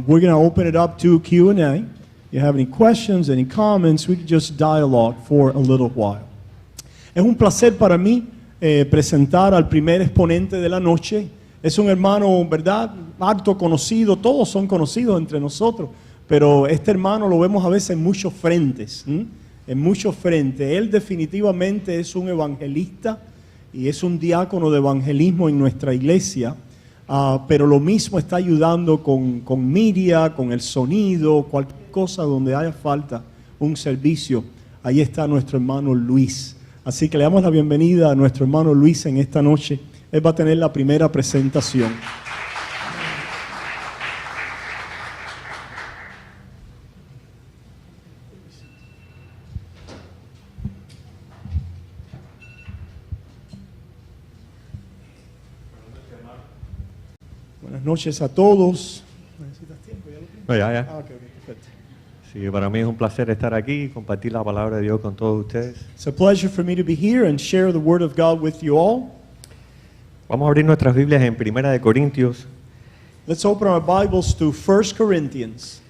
we're going to open it up to Q&A. If you have any questions, any comments, we can just dialogue for a little while. Es un placer para mí presentar al primer exponente de la noche. Es un hermano, ¿verdad?, harto conocido, todos son conocidos entre nosotros, pero este hermano lo vemos a veces en muchos frentes, en muchos frentes. Él definitivamente es un evangelista y es un diácono de evangelismo en nuestra iglesia, pero lo mismo está ayudando con media, con el sonido, cualquier cosa donde haya falta un servicio. Ahí está nuestro hermano Luis. Así que le damos la bienvenida a nuestro hermano Luis en esta noche. Él va a tener la primera presentación. Buenas noches a todos. ¿Necesitas tiempo? Ya. Okay, perfecto. Sí, para mí es un placer estar aquí y compartir la palabra de Dios con todos ustedes. It's a pleasure for me to be here and share the word of God with you all. Vamos a abrir nuestras Biblias en Primera de Corintios, Let's open our Bibles to 1 Corinthians,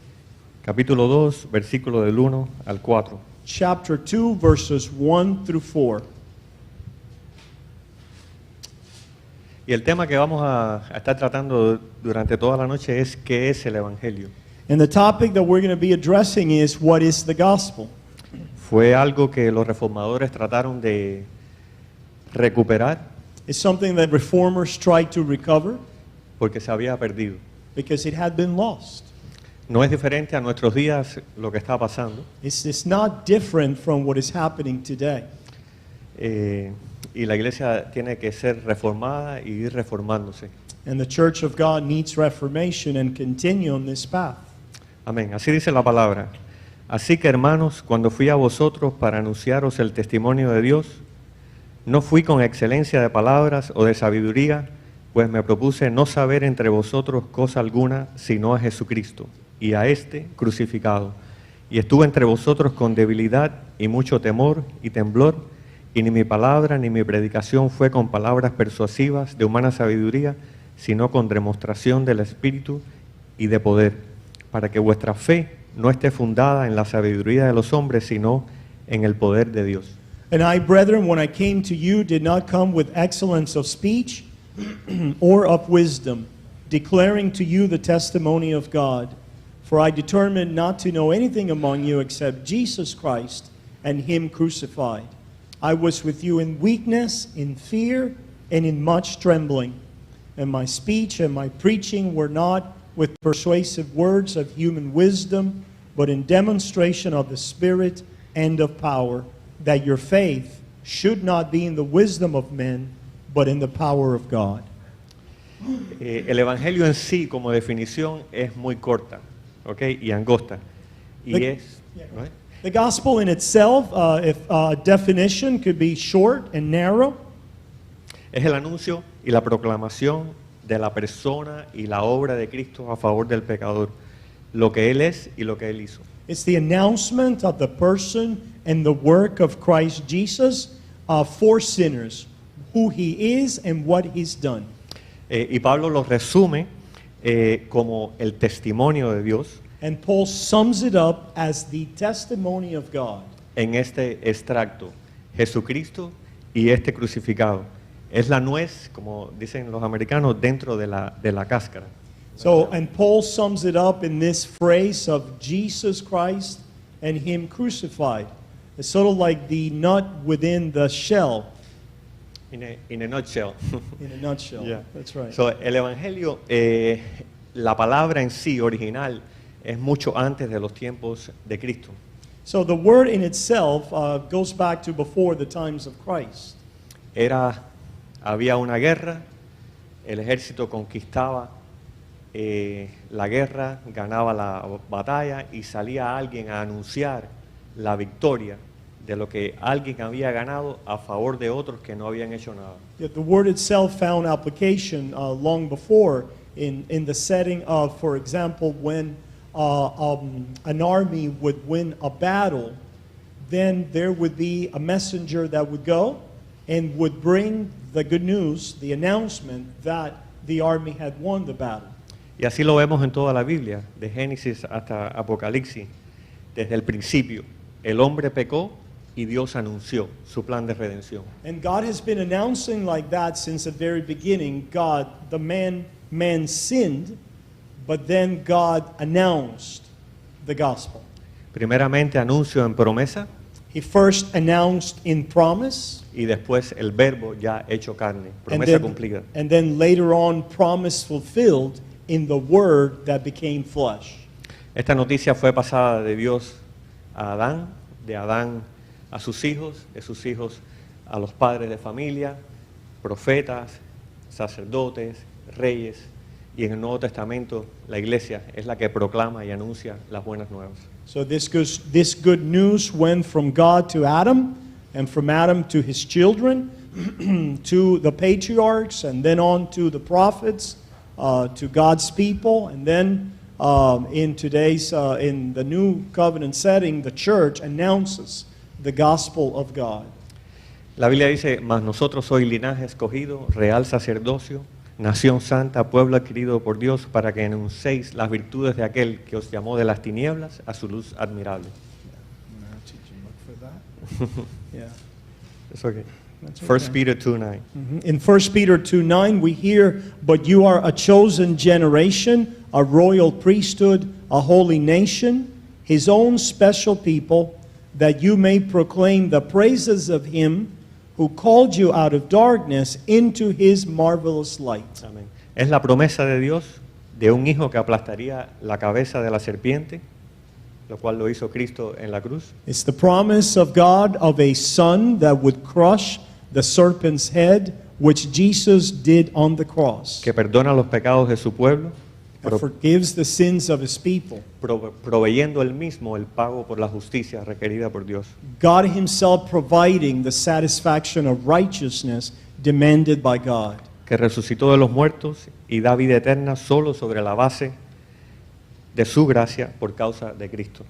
capítulo 2, versículo del 1 al 4. chapter 2, verses 1 through 4. Y el tema que vamos a estar tratando durante toda la noche es ¿qué es el Evangelio? And the topic that we're going to be addressing is, what is the gospel? Fue algo que los reformadores trataron de recuperar It's something that reformers tried to recover porque se había perdido. because it had been lost. No es diferente a nuestros días lo que está pasando. It's not different from what is happening today. Y la iglesia tiene que ser reformada y ir reformándose. And the Church of God needs reformation and continue on this path. Amén. Así dice la palabra. Así que, hermanos, cuando fui a vosotros para anunciaros el testimonio de Dios, no fui con excelencia de palabras o de sabiduría, pues me propuse no saber entre vosotros cosa alguna, sino a Jesucristo, y a éste crucificado. Y estuve entre vosotros con debilidad y mucho temor y temblor, y ni mi palabra ni mi predicación fue con palabras persuasivas de humana sabiduría, sino con demostración del Espíritu y de poder, para que vuestra fe no esté fundada en la sabiduría de los hombres, sino en el poder de Dios. And I, brethren, when I came to you, did not come with excellence of speech or of wisdom, declaring to you the testimony of God. For I determined not to know anything among you except Jesus Christ and Him crucified. I was with you in weakness, in fear, and in much trembling. And my speech and my preaching were not with persuasive words of human wisdom, but in demonstration of the Spirit and of power, that your faith should not be in the wisdom of men, but in the power of God. El Evangelio en sí, como definición, es muy corta, ¿okay? Y angosta. Y right? The gospel in itself, if definition could be short and narrow, es el anuncio y la proclamación de la persona y la obra de Cristo a favor del pecador, lo que Él es y lo que Él hizo. it's the announcement of the person and the work of Christ Jesus for sinners, who He is and what He's done. Y Pablo lo resume como el testimonio de Dios And Paul sums it up as the testimony of God. en este extracto, Jesucristo y este crucificado. Es la nuez, como dicen los americanos, dentro de la cáscara. So, and Paul sums it up in this phrase of Jesus Christ and Him crucified. It's sort of like the nut within the shell, In a nutshell. in a nutshell. Yeah. That's right. So, el Evangelio, la palabra en sí, original, es mucho antes de los tiempos de Cristo. So the word in itself goes back to before the times of Christ. Había una guerra, el ejército conquistaba la guerra, ganaba la batalla y salía alguien a anunciar la victoria de lo que alguien había ganado a favor de otros que no habían hecho nada. Yet the word itself found application long before in the setting of, for example, when an army would win a battle, then there would be a messenger that would go and would bring the good news, the announcement that the army had won the battle. Y así lo vemos en toda la Biblia, de Génesis hasta Apocalipsis. Desde el principio, el hombre pecó y Dios anunció su plan de redención. And God has been announcing like that since the very beginning. Man sinned, but then God announced the gospel. Primeramente anuncio en promesa He first announced in promise, y después el verbo ya hecho carne, and promesa cumplida. then later on promise fulfilled in the word that became flesh. Esta noticia fue pasada de Dios a Adán, de Adán a sus hijos, de sus hijos a los padres de familia, profetas, sacerdotes, reyes, y en el Nuevo Testamento la iglesia es la que proclama y anuncia las buenas nuevas. So this good news went from God to Adam, and from Adam to his children, to the patriarchs, and then on to the prophets, to God's people, and then in the new covenant setting, the church announces the gospel of God. La Biblia dice, mas nosotros soy linaje escogido, real sacerdocio, nación santa, pueblo adquirido por Dios, para que anunciéis las virtudes de aquel que os llamó de las tinieblas a su luz admirable. Yeah. It's okay. That's 1 okay. Peter 2:9. In 1 Peter 2:9 we hear, but you are a chosen generation, a royal priesthood, a holy nation, his own special people, that you may proclaim the praises of him who called you out of darkness into his marvelous light. Amén. Es la promesa de Dios de un hijo que aplastaría la cabeza de la serpiente, lo cual lo hizo Cristo en la cruz. It's the promise of God of a son that would crush the serpent's head, which Jesus did on the cross, Que perdona los pecados de su pueblo, that forgives the sins of his people. proveyendo él mismo el pago por la justicia requerida por Dios. God himself providing the satisfaction of righteousness demanded by God. Que resucitó de los muertos y da vida eterna solo sobre la base de su gracia por causa de Cristo.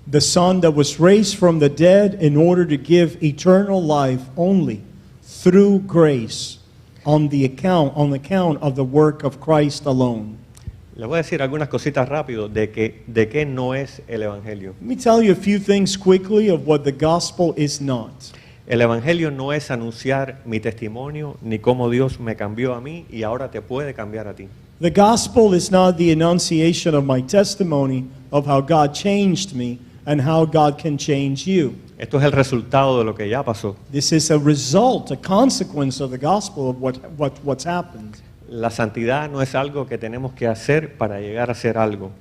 The Son that was raised from the dead in order to give eternal life only through grace on the account of the work of Christ alone. Le voy a decir algunas cositas rápido de qué no es el Evangelio. Let me tell you a few things quickly of what the gospel is not. El Evangelio no es anunciar mi testimonio ni cómo Dios me cambió a mí y ahora te puede cambiar a ti. The gospel is not the enunciation of my testimony of how God changed me and how God can change you. Esto es el resultado de lo que ya pasó. This is a result, a consequence of the gospel of what's happened. La santidad no es algo que tenemos que hacer para llegar a ser algo.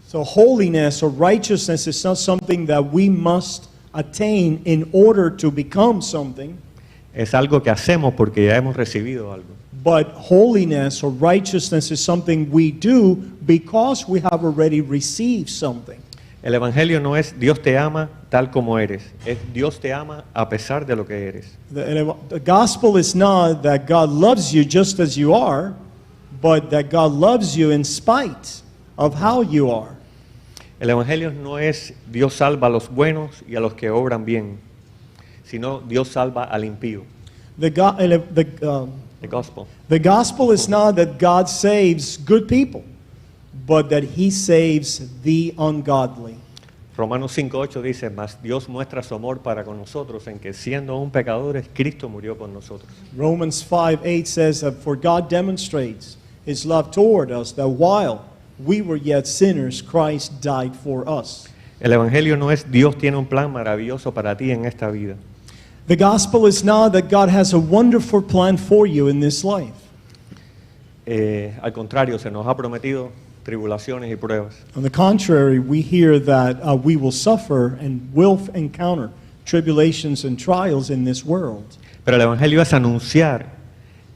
So holiness or righteousness is not something that we must attain in order to become something, Es algo que hacemos porque ya hemos recibido algo. but holiness or righteousness is something we do because we have already received something. El Evangelio no es Dios te ama tal como eres, es Dios te ama a pesar de lo que eres. The gospel is not that God loves you just as you are, but that God loves you in spite of how you are. El Evangelio no es Dios salva a los buenos y a los que obran bien, sino Dios salva al impío. The gospel. The gospel is not that God saves good people, but that he saves the ungodly. Romanos 5:8 dice, mas Dios muestra su amor para con nosotros en que siendo aún pecadores, Cristo murió por nosotros. Romans 5:8 says that for God demonstrates his love toward us, that while we were yet sinners, Christ died for us. El Evangelio no es Dios tiene un plan maravilloso para ti en esta vida. The gospel is not that God has a wonderful plan for you in this life. Al contrario, se nos ha prometido tribulaciones y pruebas. On the contrary, we hear that we will suffer and will encounter tribulations and trials in this world. Pero el Evangelio es anunciar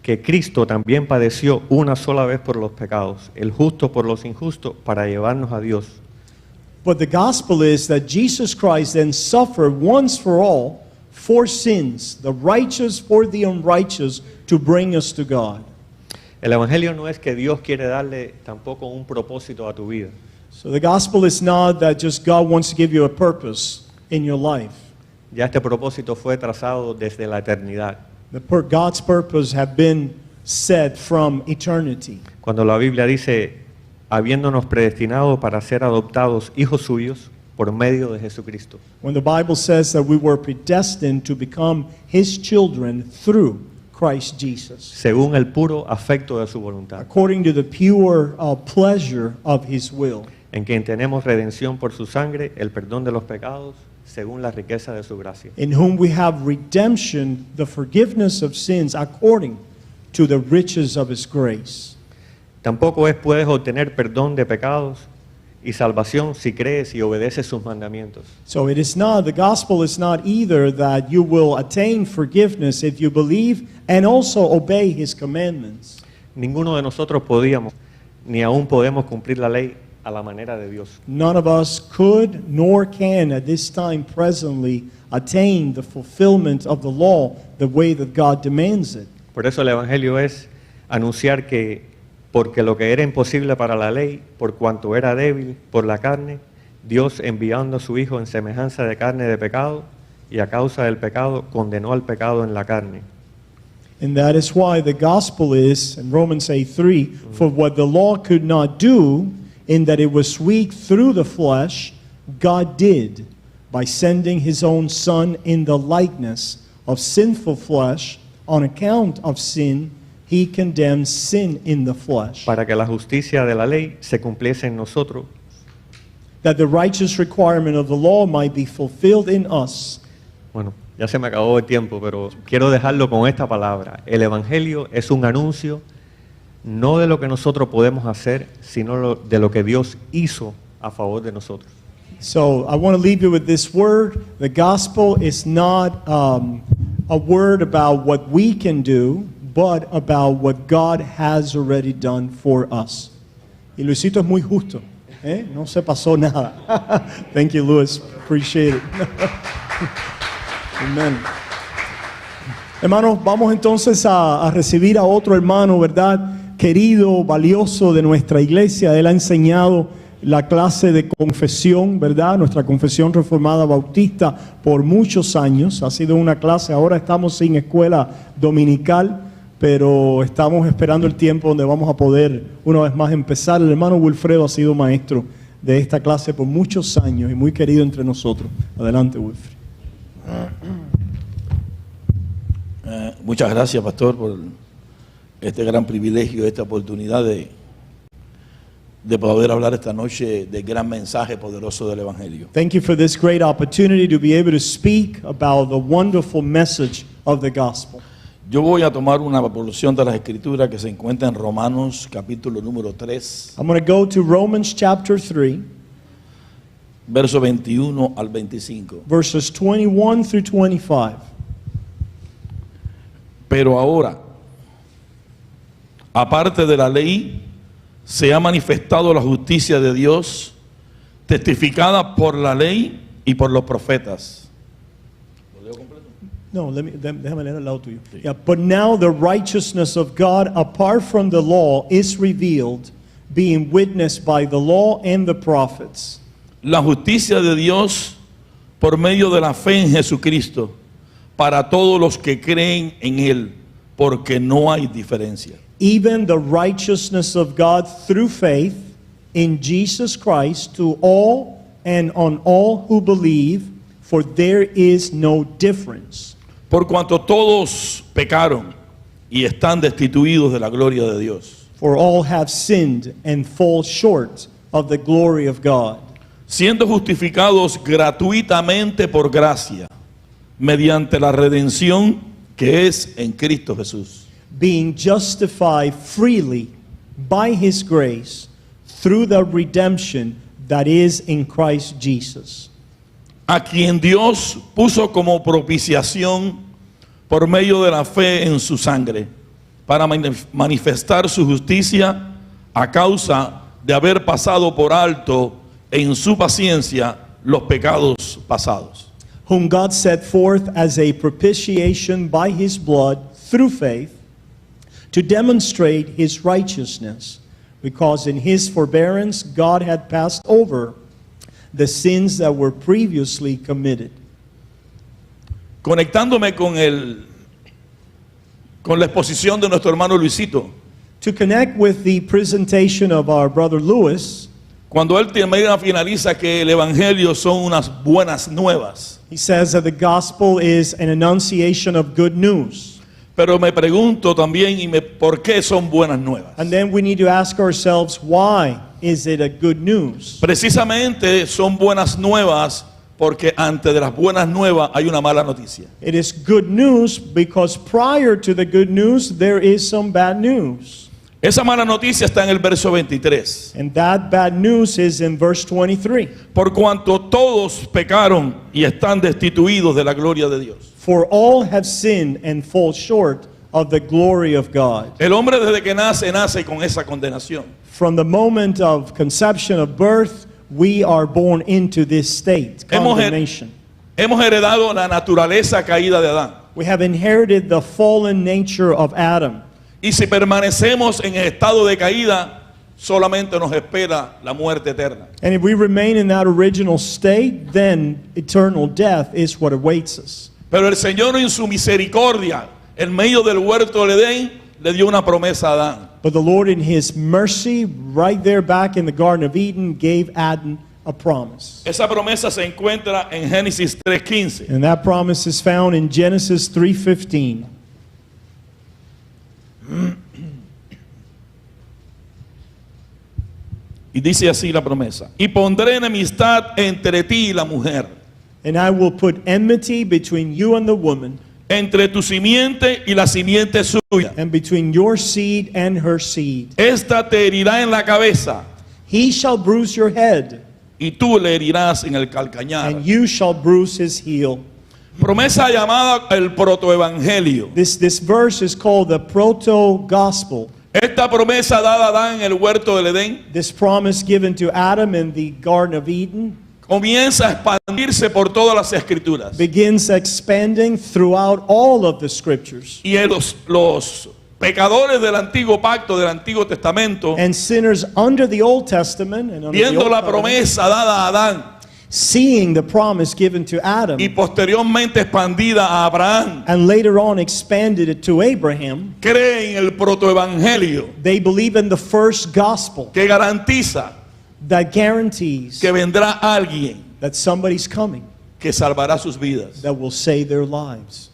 que Cristo también padeció una sola vez por los pecados, el justo por los injustos, para llevarnos a Dios. But the gospel is that Jesus Christ then suffered once for all for sins, the righteous for the unrighteous, to bring us to God. El Evangelio no es que Dios quiere darle tampoco un propósito a tu vida. So the gospel is not that just God wants to give you a purpose in your life. Ya este propósito fue trazado desde la eternidad. God's purpose have been said from eternity. Cuando la Biblia dice, habiéndonos predestinado para ser adoptados hijos suyos por medio de Jesucristo. When the Bible says that we were predestined to become His children through Christ Jesus, Según el puro afecto de su voluntad, according to the pure pleasure of His will, en quien tenemos redención por su sangre, el perdón de los pecados, según la riqueza de su gracia. in whom we have redemption, the forgiveness of sins, according to the riches of His grace. Tampoco puedes obtener perdón de pecados y salvación si crees y obedeces sus mandamientos. So it is not, the gospel is not either that you will attain forgiveness if you believe and also obey His commandments. Ninguno de nosotros podíamos, ni aún podemos cumplir la ley a la manera de Dios. None of us could nor can at this time presently attain the fulfillment of the law the way that God demands it. Por eso el Evangelio es anunciar que porque lo que era imposible para la ley, por cuanto era débil por la carne, Dios enviando a su Hijo en semejanza de carne de pecado, y a causa del pecado condenó al pecado en la carne. And that is why the gospel is, in Romans 8:3, for what the law could not do, in that it was weak through the flesh, God did, by sending His own Son in the likeness of sinful flesh, on account of sin, He condemns sin in the flesh, Para que la justicia de la ley se cumpliese en nosotros, that the righteous requirement of the law might be fulfilled in us. Bueno, ya se me acabó el tiempo, pero quiero dejarlo con esta palabra. El Evangelio es un anuncio no de lo que nosotros podemos hacer, sino de lo que Dios hizo a favor de nosotros. So I want to leave you with this word. The gospel is not a word about what we can do, but about what God has already done for us. Y Luisito es muy justo. No se pasó nada. Thank you, Luis. Appreciate it. Amen. Hermanos, vamos entonces a recibir a otro hermano, ¿verdad? Querido, valioso de nuestra iglesia. Él ha enseñado la clase de confesión, ¿verdad? Nuestra confesión reformada bautista por muchos años. Ha sido una clase, ahora estamos sin escuela dominical, pero estamos esperando el tiempo donde vamos a poder una vez más empezar. El hermano Wilfredo ha sido maestro de esta clase por muchos años y muy querido entre nosotros. Adelante, Wilfredo. Muchas gracias, pastor, por este gran privilegio, esta oportunidad de poder hablar esta noche del gran mensaje poderoso del Evangelio. Thank you for this great opportunity to be able to speak about the wonderful message of the gospel. Yo voy a tomar una porción de las Escrituras que se encuentra en Romanos, capítulo número 3, I'm going to go to Romans chapter 3, verso 21 al 25. verses 21 through 25. Pero ahora, aparte de la ley, se ha manifestado la justicia de Dios, testificada por la ley y por los profetas. No, déjame leer al lado tuyo. Yeah, but now the righteousness of God apart from the law is revealed, being witnessed by the law and the prophets. La justicia de Dios por medio de la fe en Jesucristo para todos los que creen en Él, porque no hay diferencia. Even the righteousness of God through faith in Jesus Christ to all and on all who believe, for there is no difference. Por cuanto todos pecaron y están destituidos de la gloria de Dios, For all have sinned and fall short of the glory of God, siendo justificados gratuitamente por gracia, mediante la redención que es en Cristo Jesús, being justified freely by His grace through the redemption that is in Christ Jesus, a quien Dios puso como propiciación por medio de la fe en su sangre, para manifestar su justicia a causa de haber pasado por alto en su paciencia los pecados pasados. whom God set forth as a propitiation by His blood through faith to demonstrate His righteousness, because in His forbearance God had passed over the sins that were previously committed. Conectándome con el con la exposición de nuestro hermano Luisito. To connect with the presentation of our brother Louis, Cuando él finaliza que el evangelio son unas buenas nuevas. he says that the gospel is an annunciation of good news. Pero me pregunto también por qué son buenas nuevas. And then we need to ask ourselves, why is it a good news? Precisamente son buenas nuevas porque antes de las buenas nuevas hay una mala noticia. It is good news because prior to the good news, there is some bad news. Esa mala noticia está en el verso 23. And that bad news is in verse 23. Por cuanto todos pecaron y están destituidos de la gloria de Dios. For all have sinned and fall short of the glory of God. El hombre desde que nace con esa condenación. From the moment of conception of birth, we are born into this state, condemnation. Hemos heredado la naturaleza caída de Adán. We have inherited the fallen nature of Adam. Y si permanecemos en el estado de caída, solamente nos espera la muerte eterna. And if we remain in that original state, then eternal death is what awaits us. Pero el Señor en su misericordia, en medio del huerto del Edén, le dio una promesa a Adán. But the Lord in His mercy, right there back in the Garden of Eden, gave Adam a promise. Esa promesa se encuentra en Génesis 3:15. And that promise is found in Genesis 3:15. Y dice así la promesa: y pondré enemistad entre ti y la mujer, And I will put enmity between you and the woman, entre tu simiente y la simiente suya. and between your seed and her seed. Esta te herirá en la cabeza He shall bruise your head, y tú le herirás en el calcañar. and you shall bruise his heel. Promesa llamada el protoevangelio. This verse is called the proto-gospel. Esta promesa dada a Adán en el huerto del Edén This promise given to Adam in the Garden of Eden comienza a expandirse por todas las escrituras. begins expanding throughout all of the scriptures. Y los pecadores del antiguo pacto, del antiguo testamento, And sinners under the Old Testament and under the viendo Old la Covenant, promesa dada a Adán seeing the promise given to Adam y posteriormente expandida a Abraham, and later on expanded it to Abraham, creen en el protoevangelio they believe in the first gospel que garantiza that guarantees que vendrá alguien that somebody's coming que salvará sus vidas. that will save their lives.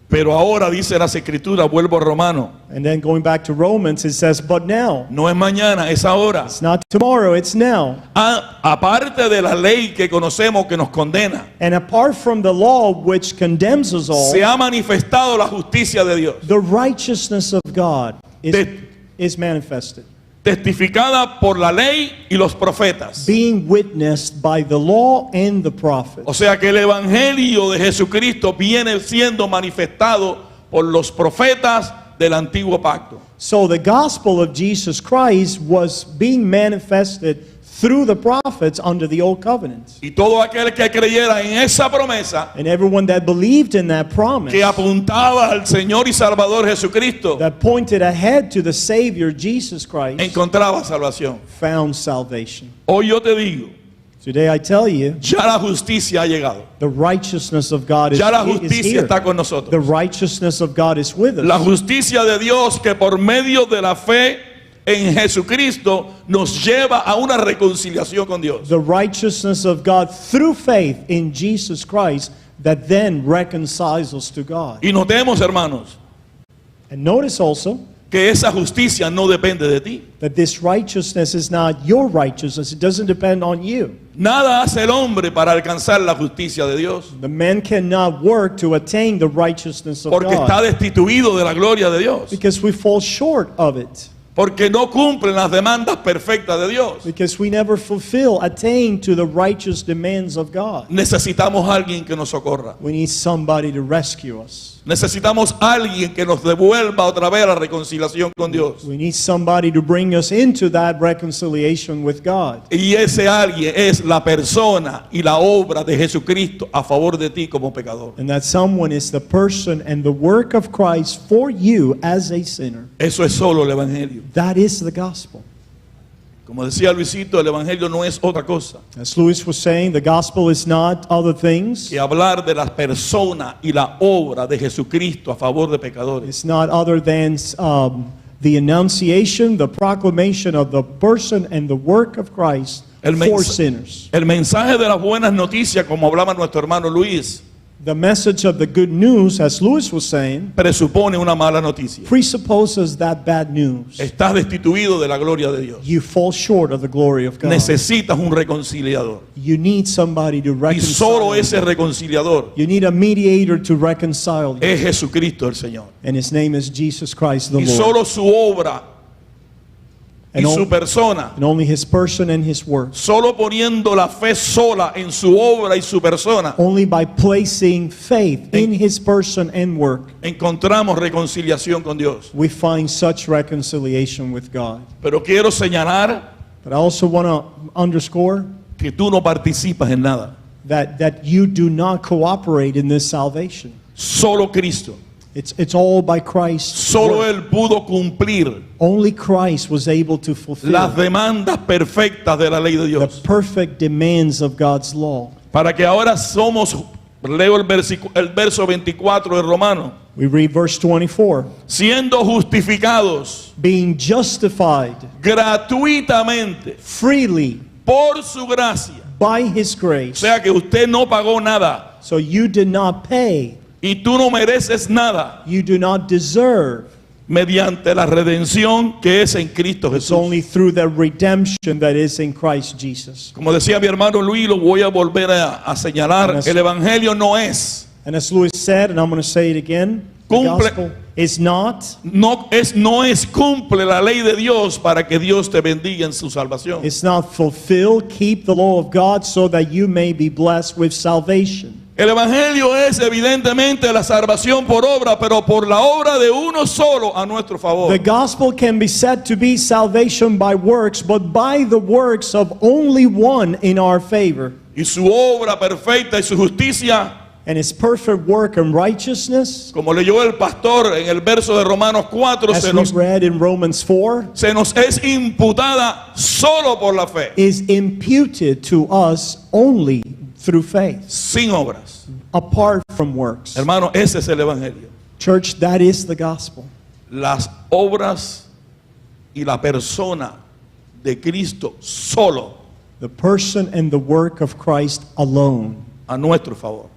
Pero ahora dice las escrituras, vuelvo a Romano, And then going back to Romans, it says, but now, no es mañana, es ahora. it's not tomorrow, it's now. Aparte de la ley que conocemos que nos condena, And apart from the law which condemns us all, se ha manifestado la justicia de Dios, the righteousness of God De- is manifested, testificada por la ley y los profetas. being witnessed by the law and the prophet. O sea que el evangelio de Jesucristo viene siendo manifestado por los profetas del antiguo pacto. So the gospel of Jesus Christ was being manifested through the prophets under the old covenant. Y todo aquel que creyera en esa promesa And everyone that believed in that promise, que apuntaba al Señor y Salvador Jesucristo, that pointed ahead to the Savior Jesus Christ, encontraba salvación. found salvation. Hoy yo te digo, Today I tell you, ya la justicia ha llegado. the righteousness of God is Ya la is justicia here. está con The nosotros. righteousness of God is with La us. justicia de Dios que por medio de la fe en Jesucristo nos lleva a una reconciliación con Dios. The righteousness of God through faith in Jesus Christ that then reconciles us to God. Y notemos, hermanos, And notice also que esa justicia no depende de ti. that this righteousness is not your righteousness. It doesn't depend on you. Nada hace el hombre para alcanzar la justicia de Dios, The man cannot work to attain the righteousness of porque está God destituido de la gloria de Dios, because we fall short of it. porque no cumplen las demandas perfectas de Dios. Because we never attain to the righteous demands of God. Necesitamos a alguien que nos socorra. We need somebody to rescue us. Necesitamos a alguien que nos devuelva otra vez la reconciliación con Dios. We need somebody to bring us into that reconciliation with God. Y ese alguien es la persona y la obra de Jesucristo a favor de ti como pecador. And that someone is the person and the work of Christ for you as a sinner. Eso es solo el Evangelio. That is the gospel. Como decía Luisito, el evangelio no es otra cosa As Louis was saying, the gospel is not other things. que hablar de la persona y la obra de Jesucristo a favor de pecadores. It's not other than the annunciation, the proclamation of the person and the work of Christ El, for mens- sinners. el mensaje de las buenas noticias, como hablaba nuestro hermano Luis, The message of the good news, as Louis was saying, presupone una mala noticia. presupposes that bad news. Estás destituido de la gloria de Dios. You fall short of the glory of God. Necesitas un reconciliador. You need somebody to Y solo reconcile. ese reconciliador You need a mediator to reconcile you. es Jesucristo el Señor. And his name is Jesus Christ the Y Lord. solo su obra y And, su persona, and only his person and his work. solo poniendo la fe sola en su obra y su persona, Only by placing faith in his person and work, encontramos reconciliación con Dios. we find such reconciliation with God. Pero quiero señalar But I also want to underscore que tú no participas en nada. that you do not cooperate in this salvation. Solo Cristo. It's all by Christ. Solo Él pudo cumplir Only Christ was able to fulfill las demandas perfectas de la ley de the Dios. perfect demands of God's law. Para que ahora somos, leo el verso 24 de Romano, We read verse 24. siendo justificados Being justified gratuitamente freely por su gracia. by his O grace. sea que usted no pagó nada So you did not pay, y tú no mereces nada you do not deserve. mediante la redención que es en Cristo It's Jesús. only through the redemption that is in Christ Jesus. Como decía mi hermano Luis, lo voy a volver a señalar, Yes. el evangelio no es, And as Louis said, and I'm going to say it again, the Cumple- gospel is not, no es cumple la ley de Dios para que Dios te bendiga en su salvación. it's not fulfill, keep the law of God so that you may be blessed with salvation. El evangelio es evidentemente la salvación por obra, pero por la obra de uno solo a nuestro favor. The gospel can be said to be salvation by works, but by the works of only one in our favor. Y su obra perfecta y su justicia, And his perfect work and righteousness, como leyó el pastor en el verso de Romanos 4, as we read in Romans 4, se nos es imputada solo por la fe, is imputed to us only through faith, sin obras. apart from works. Hermano, ese es el evangelio. Church, that is the gospel. Las obras y la persona de Cristo solo The person and the work of Christ alone a nuestro favor.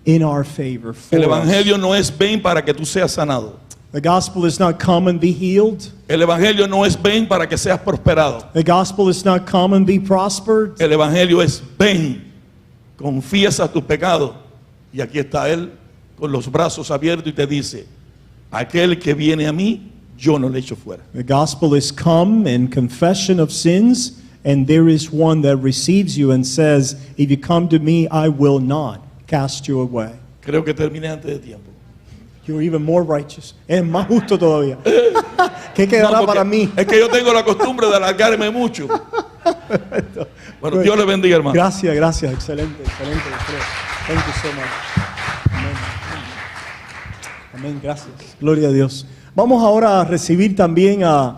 in our favor. For El us. evangelio no es ven para que tú seas sanado. The gospel is not come and be healed. El evangelio no es ven para que seas prosperado. The gospel is not come and be prospered. El evangelio es ven, confiesa tus pecados y aquí está Él con los brazos abiertos y te dice, aquel que viene a mí, yo no le echo fuera. The gospel is come and confession of sins, and there is one that receives you and says, if you come to me, I will not cast you away. Creo que terminé antes de tiempo. You're even more righteous. Es más justo todavía. ¿Qué No, quedará porque para mí? es que yo tengo la costumbre de alargarme mucho. Bueno, Dios le bendiga, hermano. Gracias, gracias. Excelente, excelente. Thank you so much. Amén. Amén, gracias. Gloria a Dios. Vamos ahora a recibir también a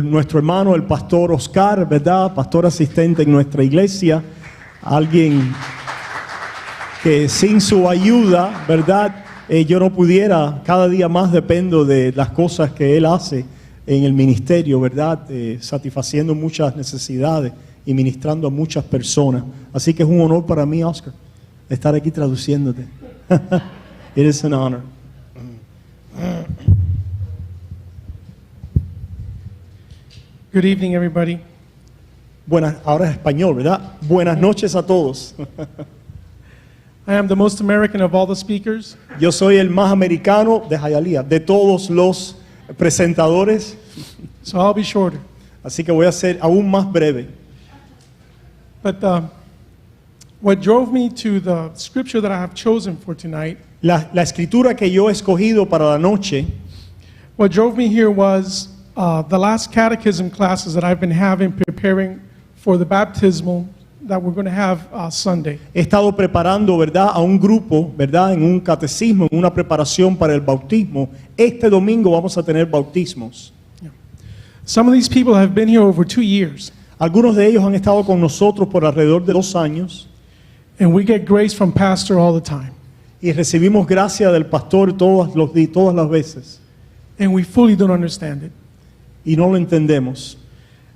nuestro hermano, el pastor Oscar, ¿verdad? Pastor asistente en nuestra iglesia. Alguien que sin su ayuda, ¿verdad? Yo no pudiera, cada día más dependo de las cosas que él hace en el ministerio, ¿verdad? Satisfaciendo muchas necesidades y ministrando a muchas personas. Así que es un honor para mí, Oscar, estar aquí traduciéndote. It is an honor. Good evening, everybody. Buenas, ahora es español, ¿verdad? Buenas noches a todos. I am the most American of all the speakers, Yo soy el más americano de Hialeah, de todos los presentadores, so I'll be shorter. así que voy a ser aún más breve. But what drove me to the scripture that I have chosen for tonight, La escritura que yo he escogido para la noche, what drove me here was the last catechism classes that I've been having preparing for the baptismal that we're going to have Sunday. he estado preparando, ¿verdad?, a un grupo, ¿verdad?, en un catecismo, en una preparación para el bautismo. Este domingo vamos a tener bautismos. Some of these people have been here over 2 years. Algunos de ellos han estado con nosotros por alrededor de 2 años and we get grace from pastor all the time. y recibimos gracia del pastor todas las veces And we fully don't understand it. y no lo entendemos.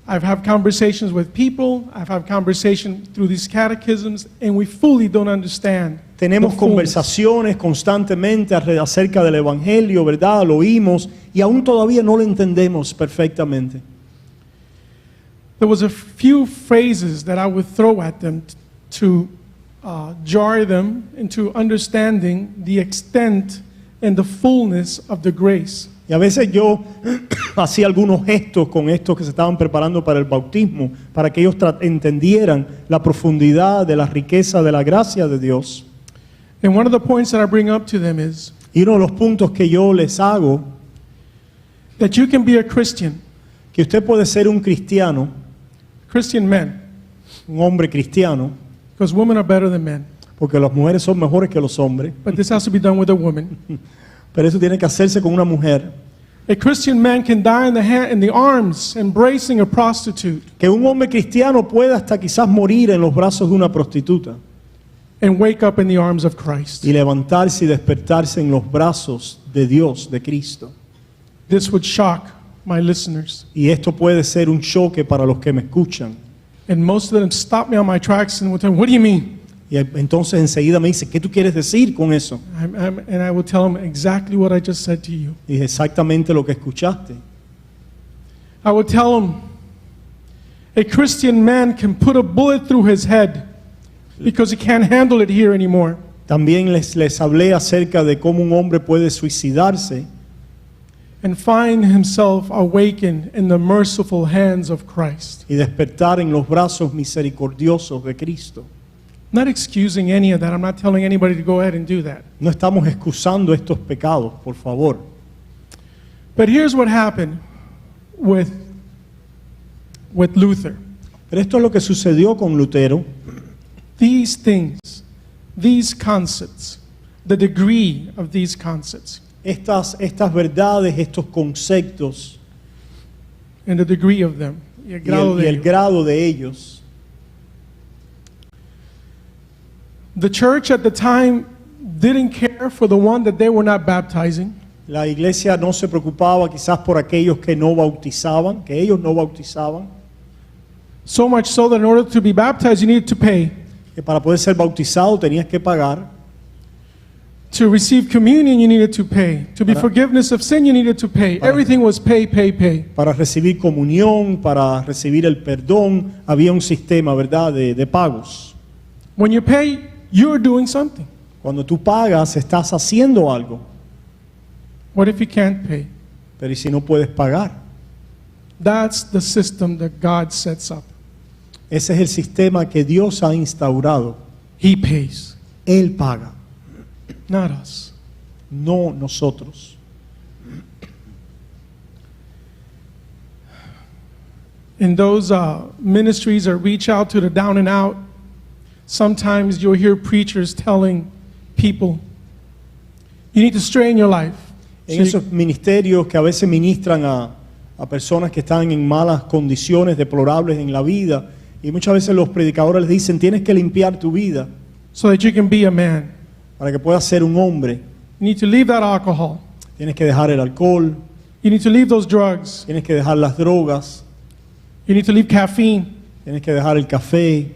I've had conversations with people, I've had conversations through these catechisms, and we fully don't understand. Tenemos the fullness. conversaciones constantemente acerca del Evangelio, ¿verdad? Lo oímos y aún todavía no lo entendemos perfectamente. There was a few phrases that I would throw at them to jar them into understanding the extent and the fullness of the grace. Y a veces yo hacía algunos gestos con estos que se estaban preparando para el bautismo, para que ellos entendieran la profundidad de la riqueza de la gracia de Dios. And one of the points that I bring up to them is Y uno de los puntos que yo les hago, that you can be a Christian, que usted puede ser un cristiano, Christian men, un hombre cristiano, because women are better than men. porque las mujeres son mejores que los hombres, But this has to be done with a woman. pero eso tiene que hacerse con una mujer. A Christian man can die in the arms embracing a prostitute Que un hombre cristiano pueda hasta quizás morir en los brazos de una prostituta and wake up in the arms of Christ. y levantarse y despertarse en los brazos de Dios, de Cristo. This would shock my listeners. Y esto puede ser un choque para los que me escuchan. And most of them stop me on my tracks and would tell me, what do you mean? Y entonces enseguida me dice, ¿qué tú quieres decir con eso? And I will tell them exactly what I just said to you. Y es exactamente lo que escuchaste. I would tell them, a Christian man can put a bullet through his head because he can't handle it here anymore. También les hablé acerca de cómo un hombre puede suicidarse And find himself awakened in the merciful hands of Christ. y despertar en los brazos misericordiosos de Cristo. Not excusing any of that. I'm not telling anybody to go ahead and do that. No estamos excusando estos pecados, por favor. But here's what happened with Luther. Pero esto es lo que sucedió con Lutero. These things, these concepts, the degree of these concepts, Estas verdades, estos conceptos and the degree of them, y el y grado de el ello. grado de ellos. The church at the time didn't care for the one that they were not baptizing. La iglesia no se preocupaba quizás por aquellos que no bautizaban, que ellos no bautizaban, So much so that in order to be baptized, you needed to pay. que para poder ser bautizado tenías que pagar. To receive communion, you needed to pay. To be forgiveness of sin, you needed to pay. Everything was pay, pay, pay. Para recibir comunión, para recibir el perdón, había un sistema, ¿verdad?, de pagos. When you pay, you're doing something. Cuando tú pagas, estás haciendo algo. What if you can't pay? Pero ¿y si no puedes pagar? That's the system that God sets up. Ese es el sistema que Dios ha instaurado. He pays, Él paga, not us. no nosotros. In those ministries that reach out to the down and out, sometimes you'll hear preachers telling people, you need to strain your life. En esos ministerios que a veces ministran a personas que están en malas condiciones, deplorables en la vida, y muchas veces los predicadores les dicen, tienes que limpiar tu vida So that you can be a man. para que puedas ser un hombre. You need to leave that alcohol. Tienes que dejar el alcohol, You need to leave those drugs. tienes que dejar las drogas, You need to leave caffeine. tienes que dejar el café.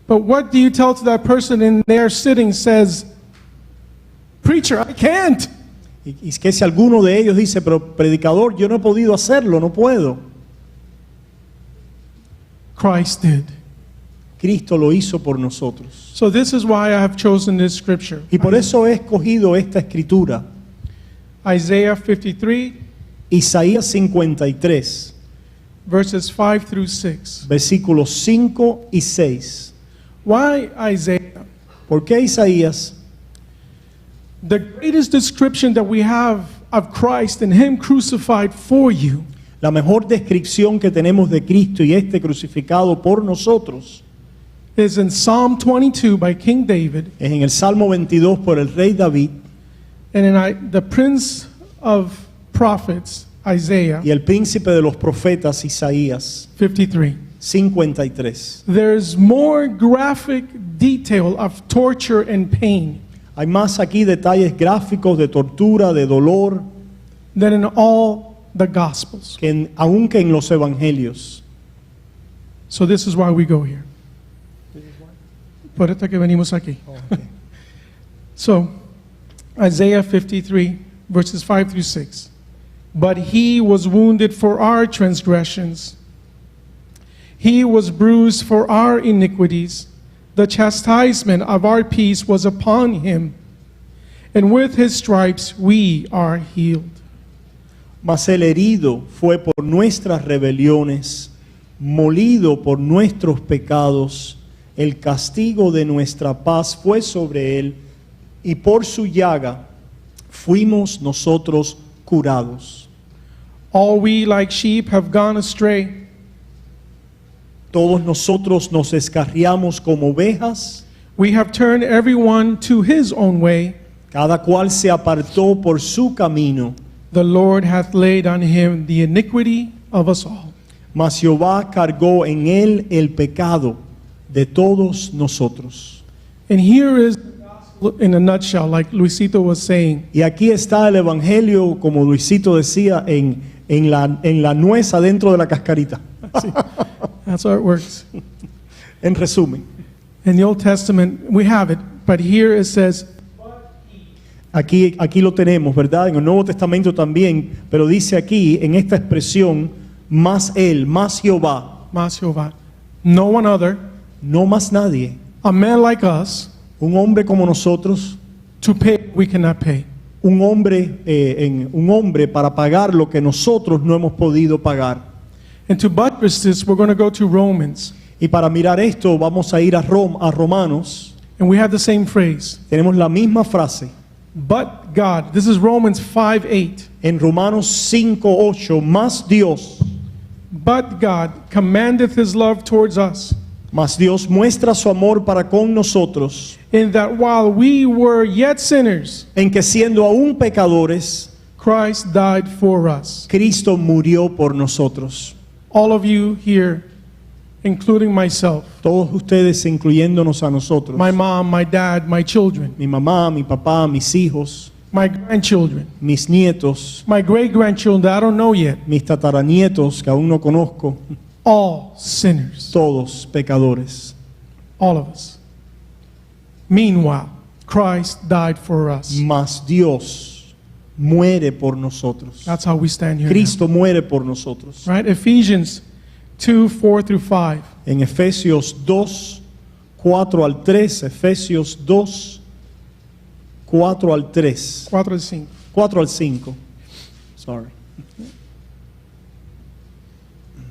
But what do you tell to that person in there sitting says, preacher, I can't. Y que si alguno de ellos dice, pero predicador, yo no he podido hacerlo, no puedo. Christ did. Cristo lo hizo por nosotros. So this is why I have chosen this scripture. Y por eso he escogido esta escritura, Isaiah 53, Isaías 53, verses 5 through 6. versículos 5 y 6. Why Isaiah? ¿Por qué Isaías? The greatest description that we have of Christ and Him crucified for you La mejor descripción que tenemos de Cristo y este crucificado por nosotros is in Psalm 22 by King David, es en el Salmo 22 por el rey David and in the Prince of Prophets, Isaiah y el príncipe de los profetas Isaías 53. 53. There's more graphic detail of torture and pain Hay más aquí detalles gráficos de tortura, de dolor, than in all the Gospels. aunque en los evangelios. So this is why we go here. Por esto que venimos aquí. So, Isaiah 53, verses 5 through 6. But he was wounded for our transgressions. He was bruised for our iniquities. The chastisement of our peace was upon him. And with his stripes we are healed. Mas el herido fue por nuestras rebeliones, molido por nuestros pecados. El castigo de nuestra paz fue sobre él, y por su llaga fuimos nosotros curados. All we like sheep have gone astray. Todos nosotros nos descarriamos como ovejas, We have turned everyone to his own way. cada cual se apartó por su camino, The Lord hath laid on him the iniquity of us all. mas Jehová cargó en él el pecado de todos nosotros. And here is the gospel in a nutshell, like Luisito was saying. Y aquí está el evangelio, como Luisito decía, en la nuez adentro de la cascarita. That's how it works. En resumen, In the Old Testament, we have it, but here it says, aquí lo tenemos, ¿verdad? En el Nuevo Testamento también, pero dice aquí, en esta expresión, más él, más Jehová, Mas Jehovah, no one other, no más nadie. a man like us, Un hombre como nosotros, to pay we cannot pay. un hombre para pagar lo que nosotros no hemos podido pagar. And to buttress this, we're going to go to Romans. Y para mirar esto, vamos a ir a Romanos. And we have the same phrase. Tenemos la misma frase. But God, this is Romans 5:8. En Romanos 5:8, más Dios, But God commandeth his love towards us, más Dios muestra su amor para con nosotros, in that while we were yet sinners, en que siendo aún pecadores, Christ died for us. Cristo murió por nosotros. All of you here, including myself, Todos ustedes, incluyéndonos a nosotros. my mom, my dad, my children, Mi mamá, mi papá, mis hijos, my grandchildren, mis nietos, my great-grandchildren that I don't know yet, mis tataranietos que aún no conozco, all sinners, todos pecadores. all of us. Meanwhile, Christ died for us. Mas Dios muere por nosotros. That's how we stand here now. Cristo muere por nosotros. Right? Ephesians 2:4 through 5. En Efesios 2, 4 al 3, Efesios 2, 4 al 3, 4 al 5. 4 al 5. Sorry.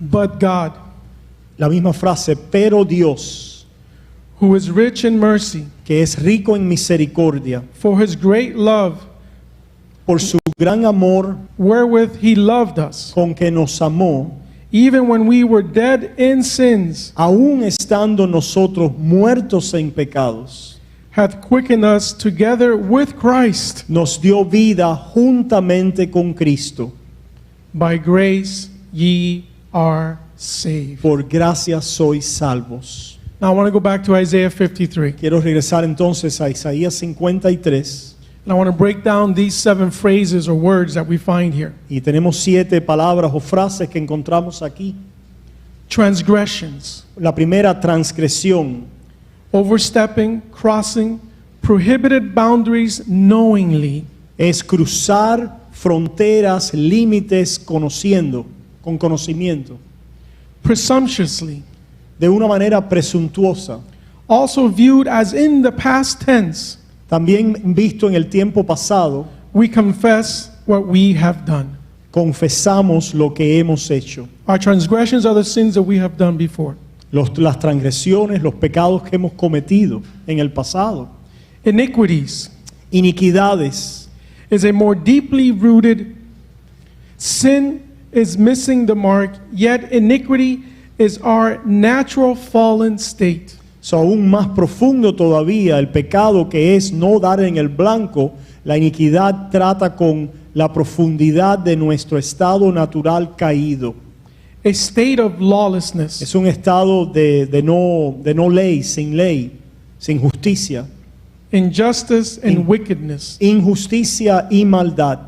But God, La misma frase, pero Dios, who is rich in mercy, que es rico en misericordia, for his great love, por su gran amor wherewith he loved us, con que nos amó, even when we were dead in sins, aún estando nosotros muertos en pecados, hath quickened us together with Christ. nos dio vida juntamente con Cristo. By grace ye are saved. Por gracia sois salvos. Now I want to go back to Isaiah 53. Quiero regresar entonces a Isaías 53. And I want to break down these 7 phrases or words that we find here. Y tenemos 7 palabras o frases que encontramos aquí. Transgressions, La primera, transgresión, overstepping, crossing, prohibited boundaries knowingly, es cruzar fronteras, límites, con conocimiento, presumptuously, de una manera presuntuosa, also viewed as in the past tense. también visto en el tiempo pasado. We confess what we have done. Confesamos lo que hemos hecho. Our transgressions are the sins that we have done before. Las transgresiones, los pecados que hemos cometido en el pasado. Iniquities Iniquidades. is a more deeply rooted sin is missing the mark, yet iniquity is our natural fallen state. So, aún más profundo todavía, el pecado que es no dar en el blanco, la iniquidad trata con la profundidad de nuestro estado natural caído. a state of lawlessness, Es un estado de no ley, sin justicia, injustice, and wickedness. injusticia y maldad.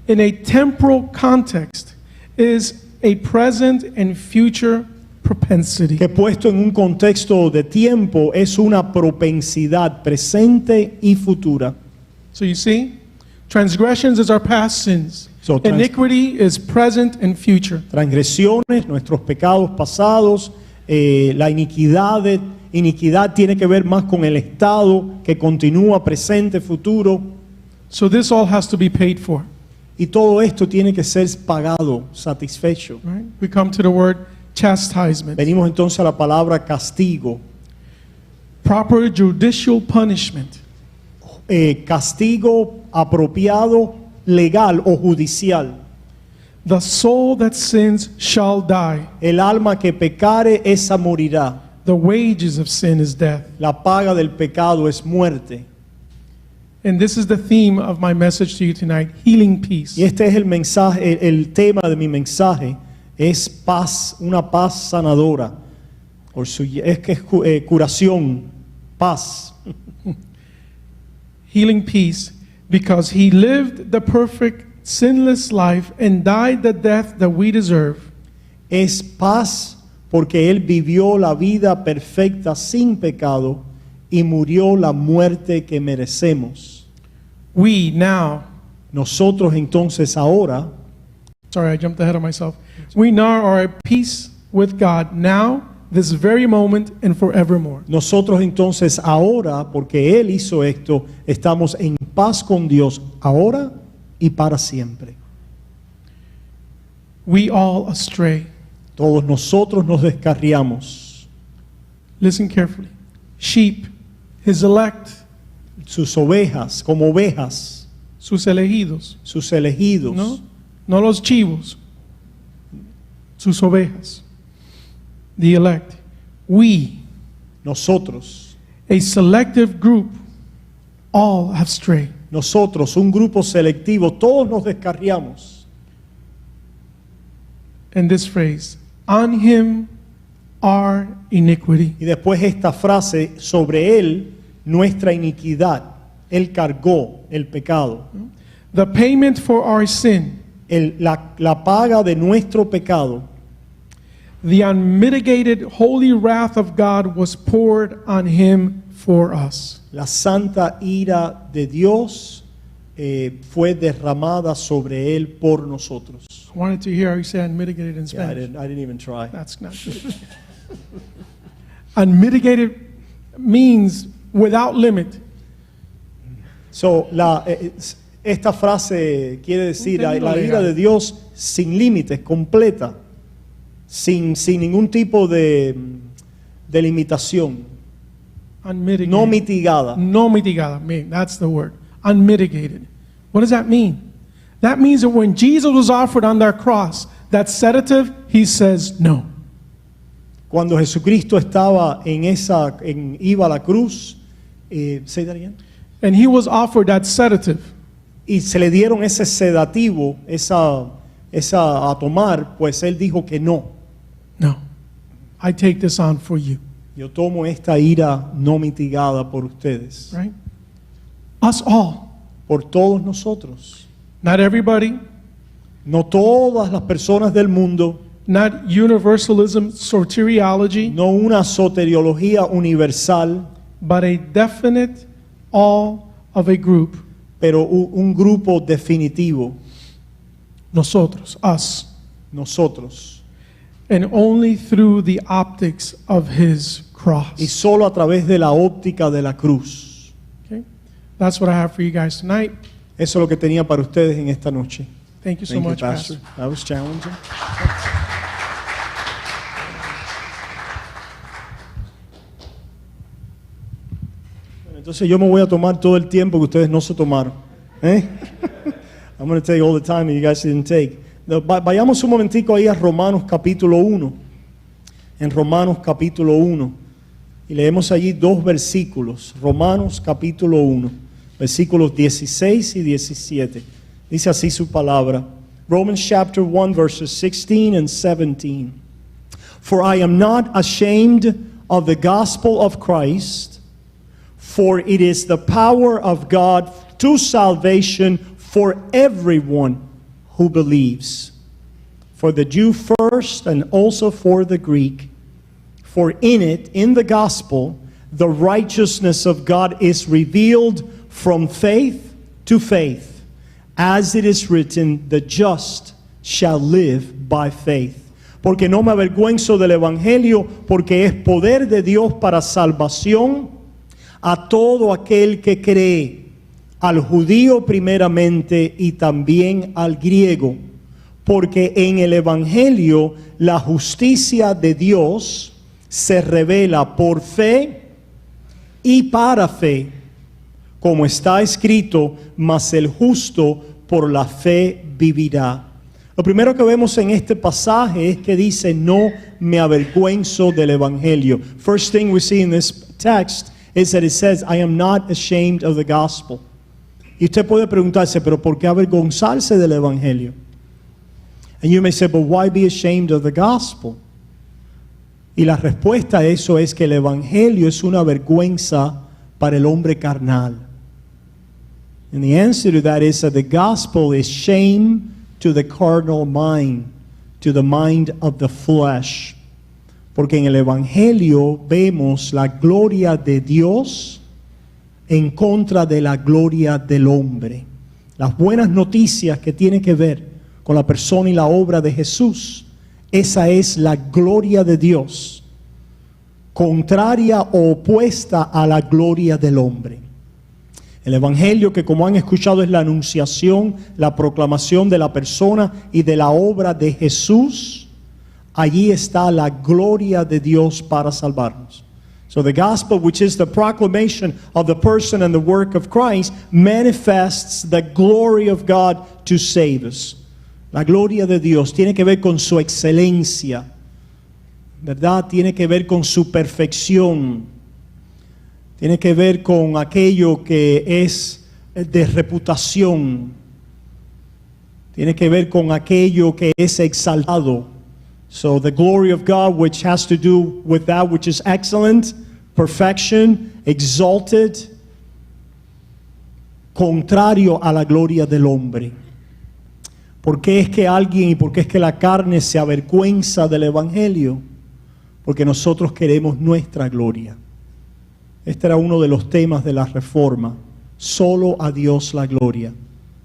In a temporal context, is a present and future propensity. Que puesto en un contexto de tiempo es una propensidad presente y futura. So you see, transgressions is our past sins. So Iniquity is present and future. Transgresiones, nuestros pecados pasados, la iniquidad tiene que ver más con el estado que continúa presente, futuro, So this all has to be paid for. y todo esto tiene que ser pagado, satisfecho. Right? We come to the word chastisement, Venimos entonces a la palabra castigo, proper judicial punishment. Castigo apropiado, legal o judicial. The soul that sins shall die. El alma que pecare, esa morirá. The wages of sin is death. La paga del pecado es muerte. And this is the theme of my message to you tonight, healing peace. Y este es el mensaje, el tema de mi mensaje es paz, una paz sanadora. Es que es curación, paz. Healing peace because he lived the perfect sinless life and died the death that we deserve. Es paz porque él vivió la vida perfecta sin pecado y murió la muerte que merecemos. We now, Nosotros entonces ahora, sorry, I jumped ahead of myself. We now are at peace with God now, this very moment, and forevermore. nosotros entonces ahora, porque él hizo esto, estamos en paz con Dios ahora y para siempre. We all astray. Todos nosotros nos descarriamos. Listen carefully. Sheep, his elect, Sus ovejas, como ovejas, sus elegidos, sus elegidos. ¿no? No los chivos, sus ovejas. The elect. We, Nosotros, a selective group, all have strayed. nosotros, un grupo selectivo, todos nos descarriamos. And this phrase, on him our iniquity. Y después esta frase, sobre él, nuestra iniquidad. Él cargó el pecado. The payment for our sin, La paga de nuestro pecado. the unmitigated holy wrath of God was poured on him for us. La santa ira de Dios fue derramada sobre él por nosotros. I wanted to hear how you say unmitigated in Yeah, I Spanish. didn't even try. That's not good. Unmitigated means without limit. So, esta frase quiere decir Un término la ira legal. de Dios sin límites, completa, sin ningún tipo de limitación, Unmitigated. no mitigada. No mitigada. That's the word. Unmitigated. What does that mean? That means that when Jesus was offered on that cross, that sedative, he says no. Cuando Jesucristo estaba iba a la cruz, say that again. And he was offered that sedative. Y se le dieron ese sedativo, esa a tomar, pues él dijo que no. No. I take this on for you. Yo tomo esta ira no mitigada por ustedes, Right? Us all. por todos nosotros. Not everybody. No todas las personas del mundo, Not universalism, soteriology, no una soteriología universal, but a definite all of a group. pero un grupo definitivo, Nosotros, us. nosotros. And only through the optics of his Y cross. solo a través de la óptica de la cruz. Okay? That's what I have for you guys tonight. Eso es lo que tenía para ustedes en esta noche. Thank you so Thank you, much, Pastor. That was challenging. Entonces yo me voy a tomar todo el tiempo que ustedes no se tomaron. I'm going to take all the time that you guys didn't take. No, vayamos un momentico ahí a Romanos capítulo 1. En Romanos capítulo 1. Y leemos allí dos versículos. Romanos capítulo 1. Versículos 16 y 17. Dice así su palabra. Romans chapter 1 verses 16 and 17. For I am not ashamed of the gospel of Christ, for it is the power of God to salvation for everyone who believes. For the Jew first and also for the Greek. For in it, in the gospel, the righteousness of God is revealed from faith to faith. As it is written, the just shall live by faith. Porque no me avergüenzo del evangelio, porque es poder de Dios para salvación a todo aquel que cree, al judío primeramente y también al griego. Porque en el evangelio la justicia de Dios se revela por fe y para fe, como está escrito, mas el justo por la fe vivirá. Lo primero que vemos en este pasaje es que dice, no me avergüenzo del evangelio. First thing we see in this text is that it says, I am not ashamed of the gospel. Y usted puede preguntarse, pero ¿por qué avergonzarse del evangelio? And you may say, but why be ashamed of the gospel? Y la respuesta a eso es que el evangelio es una vergüenza para el hombre carnal. And the answer to that is that the gospel is shame to the carnal mind, to the mind of the flesh. Porque en el evangelio vemos la gloria de Dios en contra de la gloria del hombre. Las buenas noticias que tienen que ver con la persona y la obra de Jesús, esa es la gloria de Dios, contraria o opuesta a la gloria del hombre. El evangelio, que como han escuchado es la anunciación, la proclamación de la persona y de la obra de Jesús, allí está la gloria de Dios para salvarnos. So the gospel, which is the proclamation of the person and the work of Christ, manifests the glory of God to save us. La gloria de Dios tiene que ver con su excelencia, ¿verdad? Tiene que ver con su perfección. Tiene que ver con aquello que es de reputación. Tiene que ver con aquello que es exaltado. So the glory of God, which has to do with that which is excellent, perfection, exalted, contrario a la gloria del hombre. ¿Por qué es que alguien y por qué es que la carne se avergüenza del evangelio? Porque nosotros queremos nuestra gloria. Este era uno de los temas de la Reforma. Solo a Dios la gloria.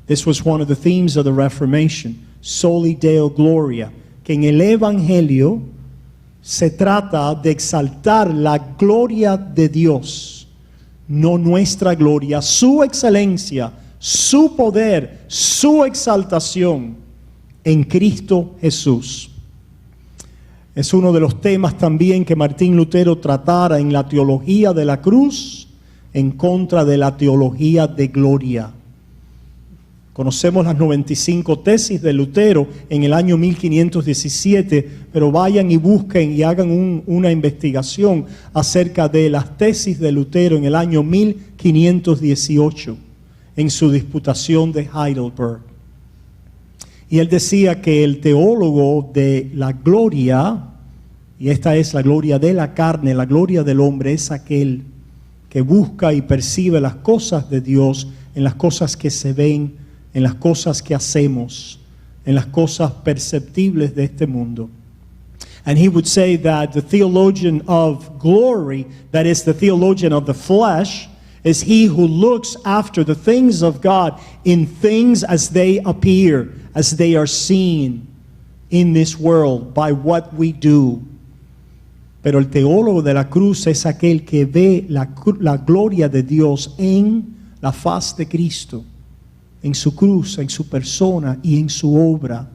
This was one of the themes of the Reformation. Soli Deo Gloria. Que en el Evangelio se trata de exaltar la gloria de Dios, no nuestra gloria, su excelencia, su poder, su exaltación en Cristo Jesús. Es uno de los temas también que Martín Lutero tratara en la teología de la cruz en contra de la teología de gloria. Conocemos las 95 tesis de Lutero en el año 1517, pero vayan y busquen y hagan una investigación acerca de las tesis de Lutero en el año 1518 en su disputación de Heidelberg. Y él decía que el teólogo de la gloria, y esta es la gloria de la carne, la gloria del hombre, es aquel que busca y percibe las cosas de Dios en las cosas que se ven, en las cosas que hacemos, en las cosas perceptibles de este mundo. And he would say that the theologian of glory, that is the theologian of the flesh, is he who looks after the things of God in things as they appear, as they are seen in this world by what we do. Pero el teólogo de la cruz es aquel que ve la gloria de Dios en la faz de Cristo, en su cruz, en su persona y en su obra.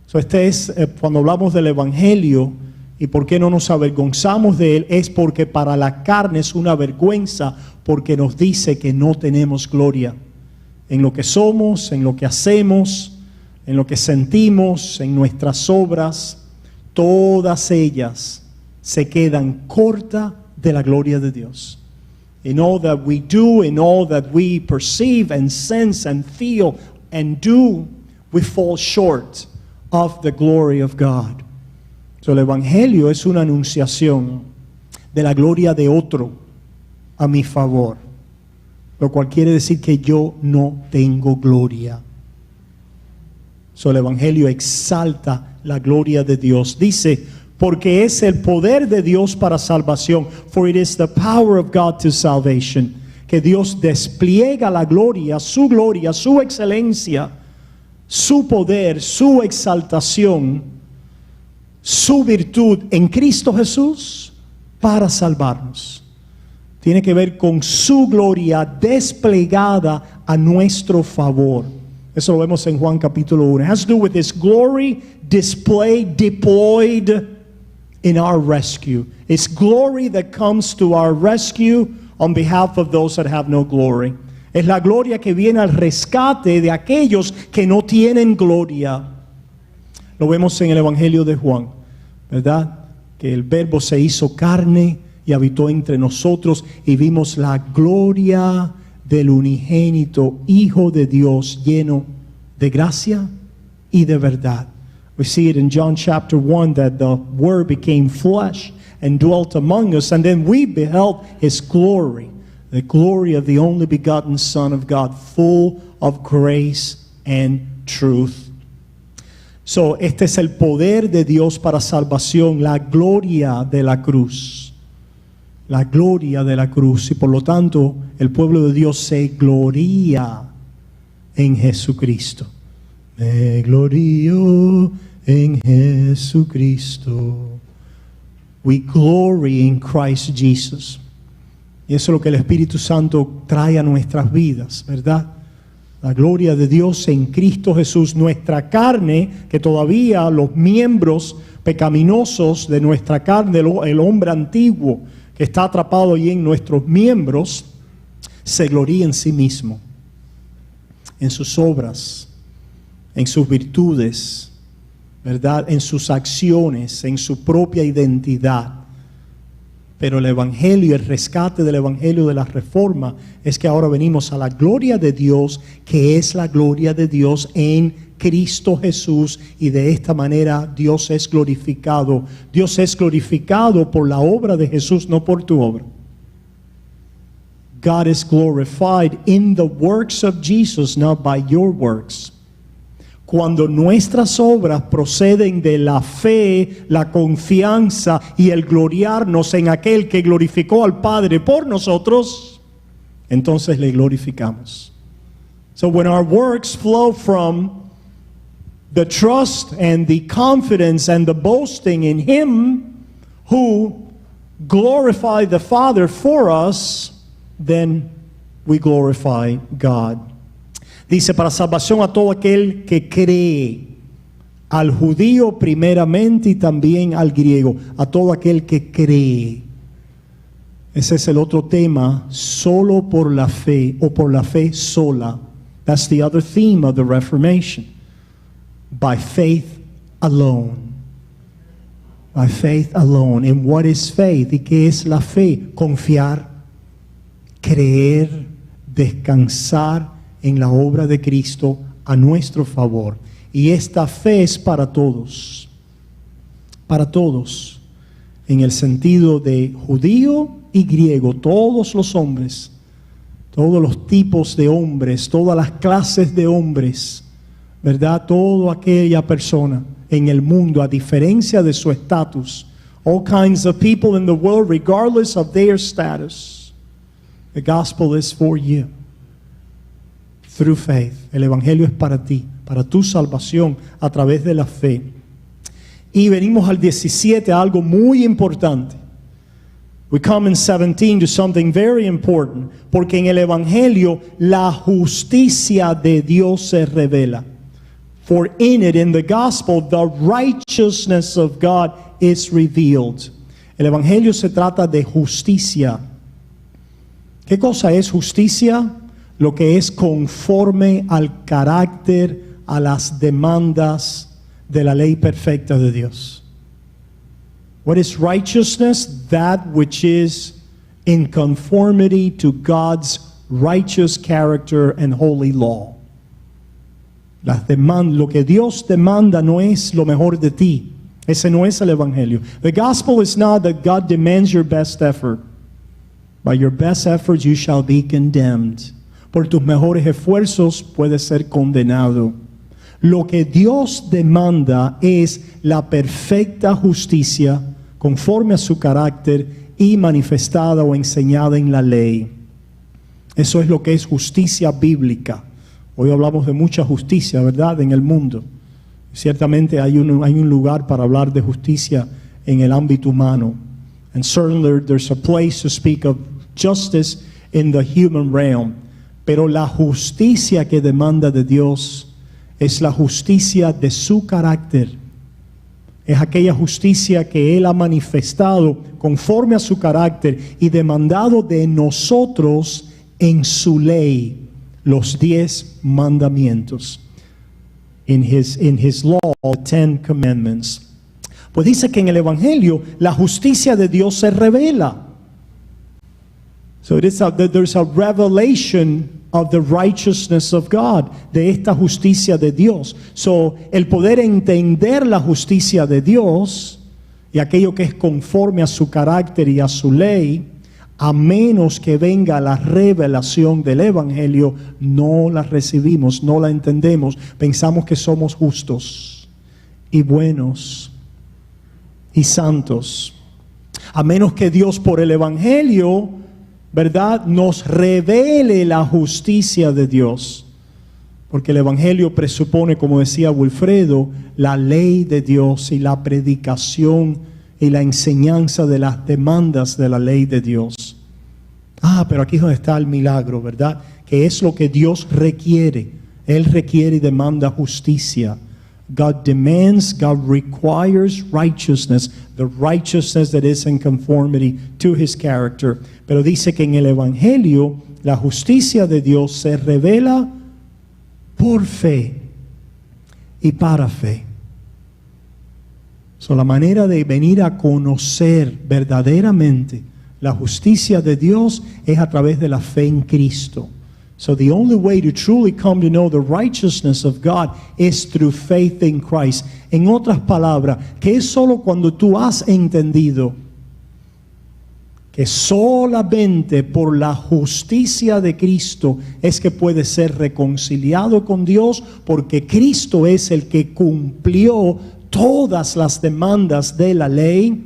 So cuando hablamos del Evangelio y por qué no nos avergonzamos de él, es porque para la carne es una vergüenza, porque nos dice que no tenemos gloria en lo que somos, en lo que hacemos, en lo que sentimos, en nuestras obras. Todas ellas se quedan cortas de la gloria de Dios. In all that we do, in all that we perceive and sense and feel, and do, we fall short of the glory of God. So, el Evangelio es una anunciación de la gloria de otro a mi favor, lo cual quiere decir que yo no tengo gloria. So, el Evangelio exalta la gloria de Dios. Dice, porque es el poder de Dios para salvación. For it is the power of God to salvation. Que Dios despliega la gloria, su excelencia, su poder, su exaltación, su virtud en Cristo Jesús para salvarnos. Tiene que ver con su gloria desplegada a nuestro favor. Eso lo vemos en Juan capítulo 1. It has to do with His glory displayed, deployed in our rescue. It's glory that comes to our rescue on behalf of those that have no glory. Es la gloria que viene al rescate de aquellos que no tienen gloria. Lo vemos en el Evangelio de Juan, ¿verdad? Que el Verbo se hizo carne y habitó entre nosotros y vimos la gloria del unigénito Hijo de Dios, lleno de gracia y de verdad. We see it in John chapter 1 that the Word became flesh and dwelt among us, and then we beheld His glory, the glory of the only begotten Son of God, full of grace and truth. So, este es el poder de Dios para salvación, la gloria de la cruz. La gloria de la cruz. Y por lo tanto, el pueblo de Dios se gloria en Jesucristo. Me glorío en Jesucristo. We glory in Christ Jesus. Y eso es lo que el Espíritu Santo trae a nuestras vidas, ¿verdad? La gloria de Dios en Cristo Jesús. Nuestra carne, que todavía los miembros pecaminosos de nuestra carne, el hombre antiguo que está atrapado ahí en nuestros miembros, se gloría en sí mismo, en sus obras, en sus virtudes, ¿verdad? En sus acciones, en su propia identidad. Pero el Evangelio, el rescate del Evangelio de la Reforma es que ahora venimos a la gloria de Dios, que es la gloria de Dios en Cristo Jesús, y de esta manera Dios es glorificado. Dios es glorificado por la obra de Jesús, no por tu obra. God is glorified in the works of Jesus, not by your works. Cuando nuestras obras proceden de la fe, la confianza y el gloriarnos en aquel que glorificó al Padre por nosotros, entonces le glorificamos. So when our works flow from the trust and the confidence and the boasting in Him who glorified the Father for us, then we glorify God. Dice, para salvación a todo aquel que cree, al judío primeramente y también al griego, a todo aquel que cree. Ese es el otro tema, solo por la fe o por la fe sola. That's the other theme of the Reformation. By faith alone. By faith alone. And what is faith? ¿Y qué es la fe? Confiar, creer, descansar en la obra de Cristo a nuestro favor. Y esta fe es para todos, en el sentido de judío y griego, todos los hombres, todos los tipos de hombres, todas las clases de hombres, ¿verdad? Toda aquella persona en el mundo, a diferencia de su estatus, all kinds of people in the world, regardless of their status. The gospel is for you. Through faith. El Evangelio es para ti, para tu salvación a través de la fe. Y venimos al 17, a algo muy importante. We come in 17 to something very important, porque en el Evangelio la justicia de Dios se revela. For in it, in the gospel, the righteousness of God is revealed. El Evangelio se trata de justicia. ¿Qué cosa es justicia? Lo que es conforme al carácter, a las demandas de la ley perfecta de Dios. What is righteousness? That which is in conformity to God's righteous character and holy law. Lo que Dios demanda no es lo mejor de ti. Ese no es el Evangelio. The gospel is not that God demands your best effort. By your best efforts you shall be condemned. Por tus mejores esfuerzos puedes ser condenado. Lo que Dios demanda es la perfecta justicia conforme a su carácter y manifestada o enseñada en la ley. Eso es lo que es justicia bíblica. Hoy hablamos de mucha justicia, ¿verdad?, en el mundo. Ciertamente hay un lugar para hablar de justicia en el ámbito humano. And certainly there's a place to speak of justice in the human realm. Pero la justicia que demanda de Dios es la justicia de su carácter. Es aquella justicia que Él ha manifestado conforme a su carácter y demandado de nosotros en su ley, los 10 mandamientos. In his law, the 10 commandments. Pues dice que en el Evangelio la justicia de Dios se revela. So there's a revelation of the righteousness of God, de esta justicia de Dios. So el poder entender la justicia de Dios y aquello que es conforme a su carácter y a su ley, a menos que venga la revelación del Evangelio, no la recibimos, no la entendemos. Pensamos que somos justos y buenos y santos. A menos que Dios por el Evangelio, ¿verdad?, nos revele la justicia de Dios. Porque el Evangelio presupone, como decía Wilfredo, la ley de Dios y la predicación y la enseñanza de las demandas de la ley de Dios. Pero aquí es donde está el milagro, ¿verdad? Que es lo que Dios requiere. Él requiere y demanda justicia. God demands, God requires righteousness, the righteousness that is in conformity to His character. Pero dice que en el Evangelio la justicia de Dios se revela por fe y para fe. So, la manera de venir a conocer verdaderamente la justicia de Dios es a través de la fe en Cristo. So the only way to truly come to know the righteousness of God is through faith in Christ. En otras palabras, que es solo cuando tú has entendido que solamente por la justicia de Cristo es que puedes ser reconciliado con Dios, porque Cristo es el que cumplió todas las demandas de la ley,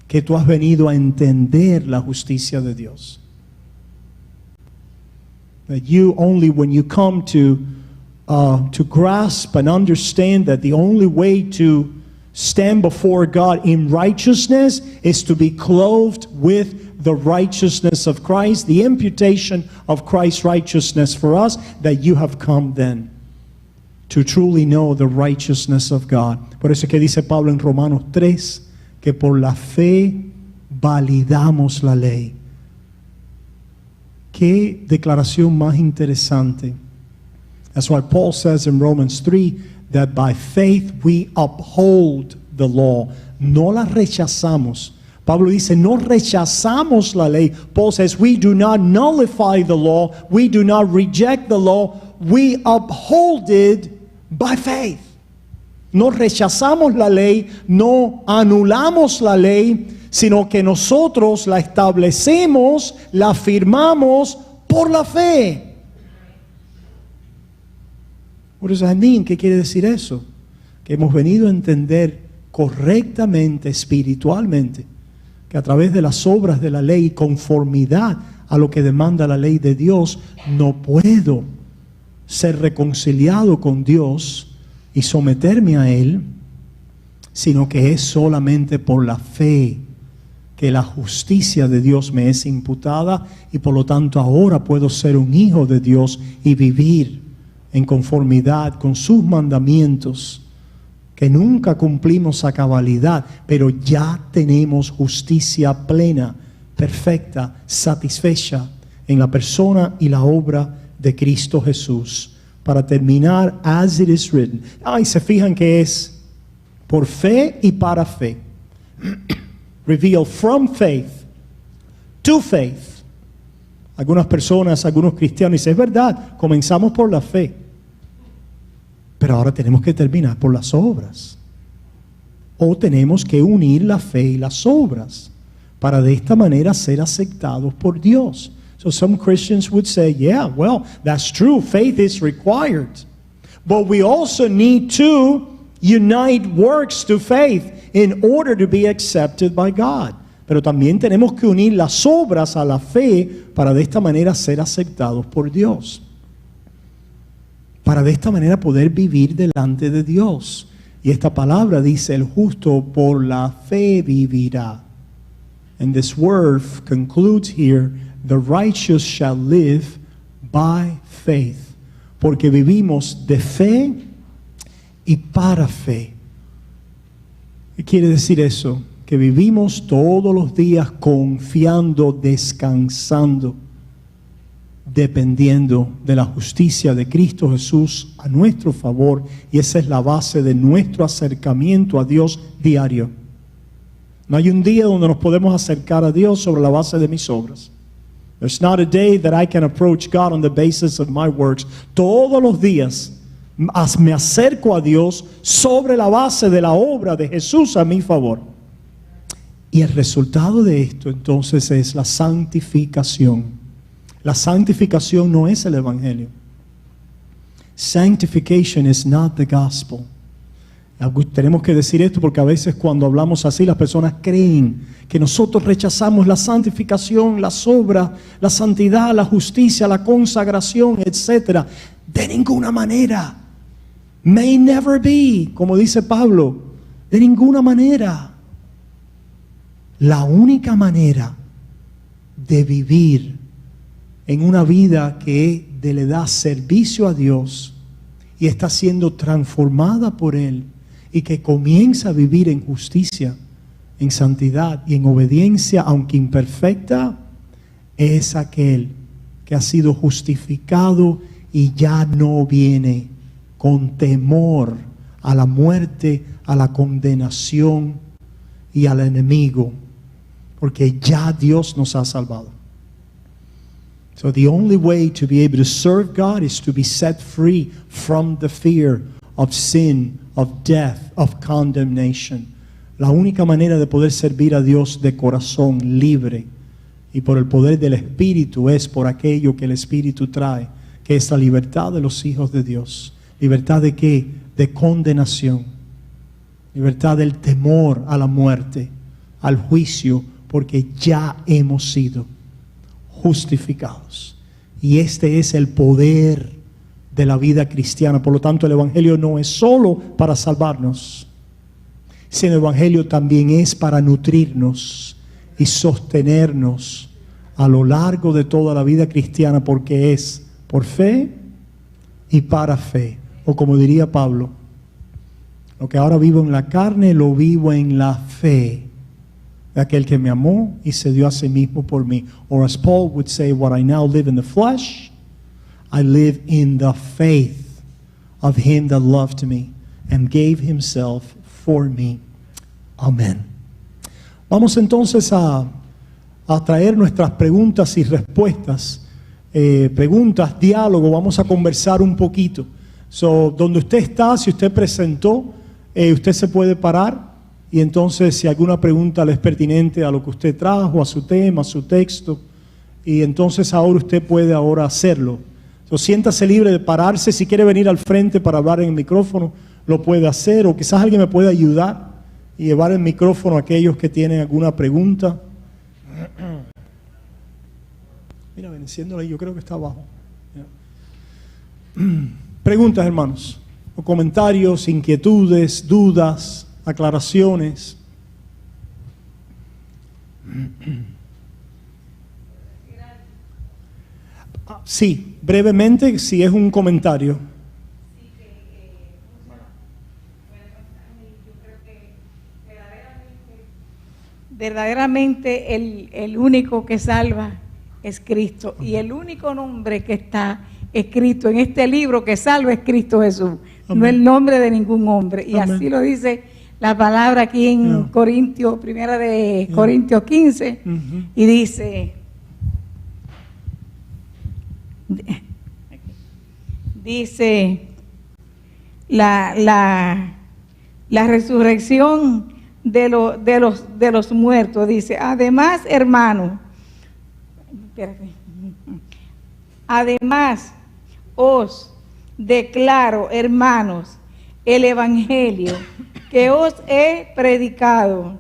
que tú has venido a entender la justicia de Dios. That you only, when you come to grasp and understand that the only way to stand before God in righteousness is to be clothed with the righteousness of Christ, the imputation of Christ's righteousness for us, that you have come then to truly know the righteousness of God. Por eso es que dice Pablo en Romanos 3, que por la fe validamos la ley. Qué declaración más interesante. That's why Paul says in Romans 3 that by faith we uphold the law. No la rechazamos. Pablo dice, no rechazamos la ley. Paul says, we do not nullify the law. We do not reject the law. We uphold it by faith. No rechazamos la ley, no anulamos la ley, sino que nosotros la establecemos, la firmamos por la fe. What does that mean? ¿Qué quiere decir eso? Que hemos venido a entender correctamente, espiritualmente, que a través de las obras de la ley, conformidad a lo que demanda la ley de Dios, no puedo ser reconciliado con Dios y someterme a Él, sino que es solamente por la fe que la justicia de Dios me es imputada, y por lo tanto ahora puedo ser un hijo de Dios y vivir en conformidad con sus mandamientos, que nunca cumplimos a cabalidad, pero ya tenemos justicia plena, perfecta, satisfecha en la persona y la obra de Cristo Jesús. Para terminar, as it is written. Y se fijan que es por fe y para fe. Revealed from faith to faith. Algunas personas, algunos cristianos dicen, es verdad, comenzamos por la fe. Pero ahora tenemos que terminar por las obras. O tenemos que unir la fe y las obras para de esta manera ser aceptados por Dios. So some Christians would say, yeah, well, that's true. Faith is required. But we also need to unite works to faith in order to be accepted by God. Pero también tenemos que unir las obras a la fe para de esta manera ser aceptados por Dios. Para de esta manera poder vivir delante de Dios. Y esta palabra dice, el justo por la fe vivirá. And this word concludes here, the righteous shall live by faith. Porque vivimos de fe y para fe. ¿Qué quiere decir eso? Que vivimos todos los días confiando, descansando, dependiendo de la justicia de Cristo Jesús a nuestro favor, y esa es la base de nuestro acercamiento a Dios diario. No hay un día donde nos podemos acercar a Dios sobre la base de mis obras. There's not a day that I can approach God on the basis of my works. Todos los días me acerco a Dios sobre la base de la obra de Jesús a mi favor. Y el resultado de esto entonces es la santificación. La santificación no es el Evangelio. Sanctification is not the gospel. Tenemos que decir esto porque a veces cuando hablamos así las personas creen que nosotros rechazamos la santificación, las obras, la santidad, la justicia, la consagración, etc. De ninguna manera. May never be, como dice Pablo, de ninguna manera. La única manera de vivir en una vida que le da servicio a Dios y está siendo transformada por Él y que comienza a vivir en justicia, en santidad y en obediencia, aunque imperfecta, es aquel que ha sido justificado y ya no viene con temor a la muerte, a la condenación y al enemigo, porque ya Dios nos ha salvado. So the only way to be able to serve God is to be set free from the fear of sin, of death, of condemnation. La única manera de poder servir a Dios de corazón libre y por el poder del Espíritu es por aquello que el Espíritu trae, que es la libertad de los hijos de Dios. ¿Libertad de qué? De condenación. Libertad del temor a la muerte, al juicio, porque ya hemos sido justificados. Y este es el poder de la vida cristiana. Por lo tanto, el Evangelio no es solo para salvarnos, sino el Evangelio también es para nutrirnos y sostenernos a lo largo de toda la vida cristiana, porque es por fe y para fe. O como diría Pablo, lo que ahora vivo en la carne, lo vivo en la fe de aquel que me amó y se dio a sí mismo por mí. Or as Paul would say, what I now live in the flesh, I live in the faith of him that loved me and gave himself for me. Amén. Vamos entonces a traer nuestras preguntas y respuestas. Preguntas, diálogo, vamos a conversar un poquito. So, donde usted está, si usted presentó, usted se puede parar. Y entonces, si alguna pregunta le es pertinente a lo que usted trajo, a su tema, a su texto, y entonces ahora usted puede ahora hacerlo. Siéntase libre de pararse. Si quiere venir al frente para hablar en el micrófono, lo puede hacer. O quizás alguien me pueda ayudar y llevar el micrófono a aquellos que tienen alguna pregunta. Mira, venciéndolo ahí, yo creo que está abajo. Preguntas, hermanos, o comentarios, inquietudes, dudas, aclaraciones. Sí, brevemente, si es un comentario. Verdaderamente el único que salva es Cristo, y el único nombre que está escrito en este libro que salva es Cristo Jesús. Amén. No el nombre de ningún hombre. Y amén. Así lo dice la palabra aquí en Corintios, primera de Corintios 15, y dice, la resurrección de los muertos. Dice, además, hermano, además os declaro, hermanos, el evangelio que os he predicado,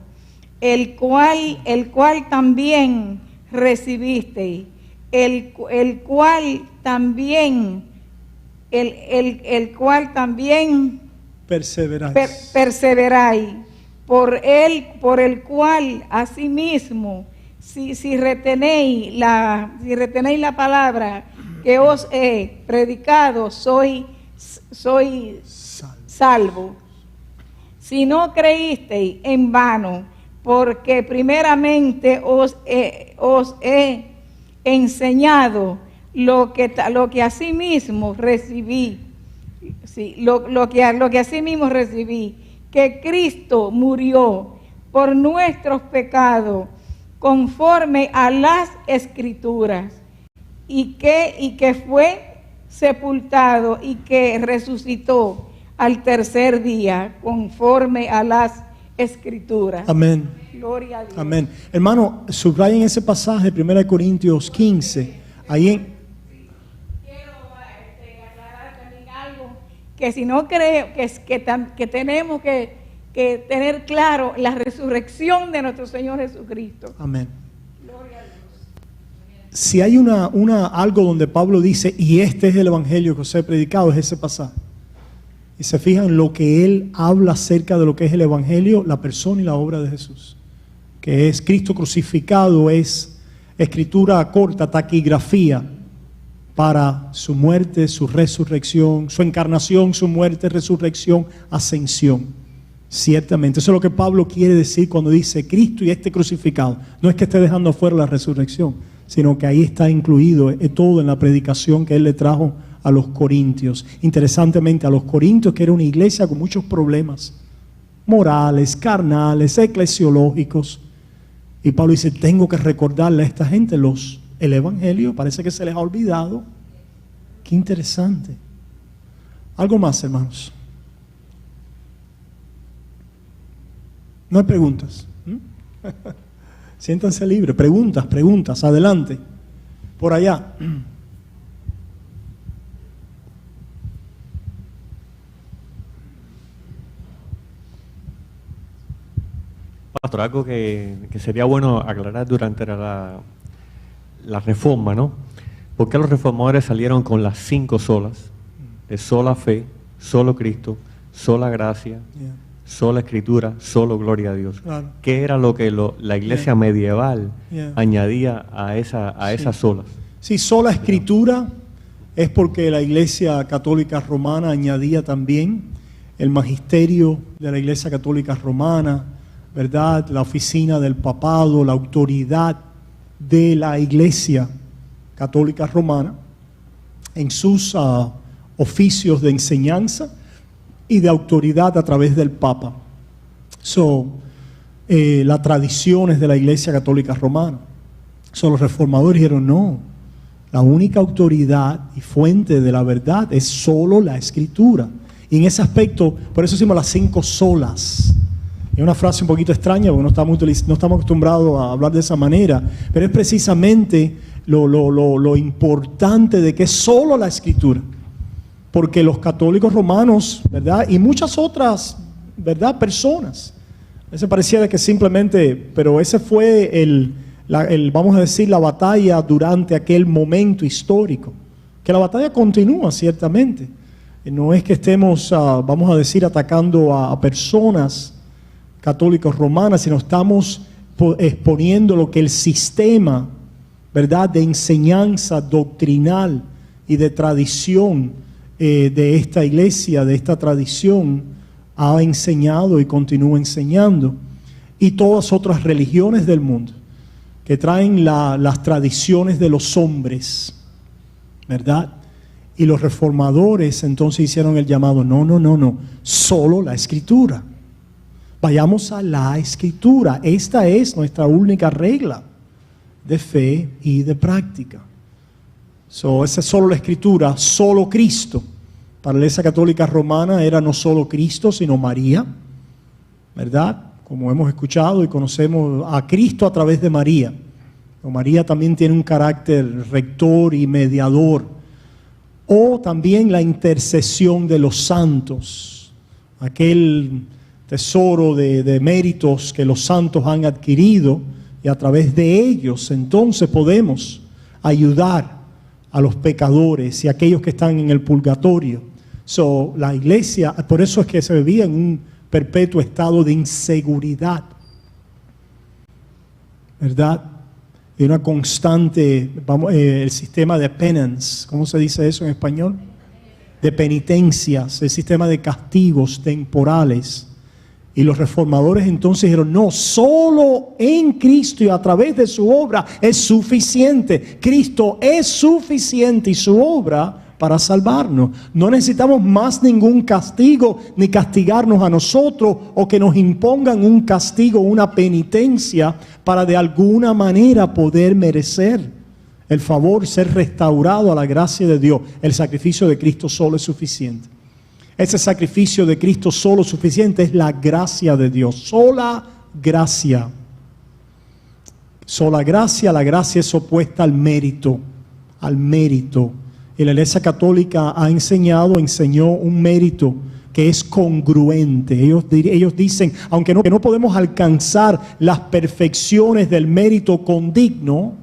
el cual también recibisteis, el cual también perseveráis, por el cual asimismo, si retenéis la palabra que os he predicado, soy salvo. Si no creísteis, en vano, porque primeramente os he enseñado lo que asimismo recibí, lo que asimismo recibí, que Cristo murió por nuestros pecados conforme a las Escrituras, y que fue sepultado y que resucitó al tercer día conforme a las Escrituras. Amén. Gloria a Dios. Amén. Hermano, subrayen ese pasaje de 1 Corintios 15. Ahí en... Quiero aclarar también algo, que si no creo, que tenemos que tener claro la resurrección de nuestro Señor Jesucristo. Amén. Si hay algo donde Pablo dice, y este es el evangelio que os he predicado, es ese pasaje. Y se fijan lo que él habla acerca de lo que es el evangelio, la persona y la obra de Jesús, que es Cristo crucificado, es escritura corta, taquigrafía para su muerte, su resurrección, su encarnación, su muerte, resurrección, ascensión. Ciertamente, eso es lo que Pablo quiere decir cuando dice Cristo y este crucificado. No es que esté dejando afuera la resurrección, sino que ahí está incluido todo en la predicación que él le trajo a los corintios. Interesantemente, a los corintios, que era una iglesia con muchos problemas morales, carnales, eclesiológicos. Y Pablo dice, tengo que recordarle a esta gente el evangelio. Parece que se les ha olvidado. Qué interesante. Algo más, hermanos. No hay preguntas. Siéntanse libres. Preguntas, adelante. Por allá. Pastor, algo que sería bueno aclarar durante la reforma, ¿no? ¿Por qué los reformadores salieron con las 5 solas? De sola fe, solo Cristo, sola gracia, sola escritura, solo gloria a Dios. Claro. ¿Qué era lo que la iglesia medieval añadía a esas solas? Sí, sola escritura es porque la iglesia católica romana añadía también el magisterio de la iglesia católica romana, ¿verdad? La oficina del papado, la autoridad de la iglesia católica romana en sus oficios de enseñanza y de autoridad a través del Papa. Las tradiciones de la Iglesia Católica Romana. Los reformadores dijeron, no, la única autoridad y fuente de la verdad es solo la Escritura. Y en ese aspecto, por eso decimos las 5 solas. Es una frase un poquito extraña porque no estamos acostumbrados a hablar de esa manera, pero es precisamente lo importante de que es solo la Escritura. Porque los católicos romanos, ¿verdad? Y muchas otras, ¿verdad? Personas. A veces pareciera que simplemente, pero ese fue vamos a decir, la batalla durante aquel momento histórico. Que la batalla continúa, ciertamente. No es que estemos, vamos a decir, atacando a personas católicas romanas, sino estamos exponiendo lo que el sistema, ¿verdad? De enseñanza doctrinal y de tradición de esta iglesia, de esta tradición, ha enseñado y continúa enseñando. Y todas otras religiones del mundo que traen las tradiciones de los hombres, ¿verdad? Y los reformadores entonces hicieron el llamado, no, solo la Escritura. Vayamos a la Escritura. Esta es nuestra única regla de fe y de práctica. Esa es solo la Escritura, solo Cristo. Para la Iglesia Católica Romana era no solo Cristo, sino María, ¿verdad? Como hemos escuchado y conocemos a Cristo a través de María. Pero María también tiene un carácter rector y mediador. O también la intercesión de los santos, aquel tesoro de méritos que los santos han adquirido, y a través de ellos entonces podemos ayudar a los pecadores y a aquellos que están en el purgatorio. La iglesia, por eso es que se vivía en un perpetuo estado de inseguridad, ¿verdad? Y una constante, el sistema de penance, ¿cómo se dice eso en español? De penitencias, el sistema de castigos temporales. Y los reformadores entonces dijeron, no, solo en Cristo y a través de su obra es suficiente. Cristo es suficiente y su obra para salvarnos. No necesitamos más ningún castigo, ni castigarnos a nosotros o que nos impongan un castigo, una penitencia para de alguna manera poder merecer el favor, ser restaurado a la gracia de Dios. El sacrificio de Cristo solo es suficiente. Ese sacrificio de Cristo solo suficiente es la gracia de Dios. Sola gracia. Sola gracia, la gracia es opuesta al mérito. Al mérito. Y la Iglesia Católica enseñó un mérito que es congruente. Ellos dicen, aunque no podemos alcanzar las perfecciones del mérito condigno,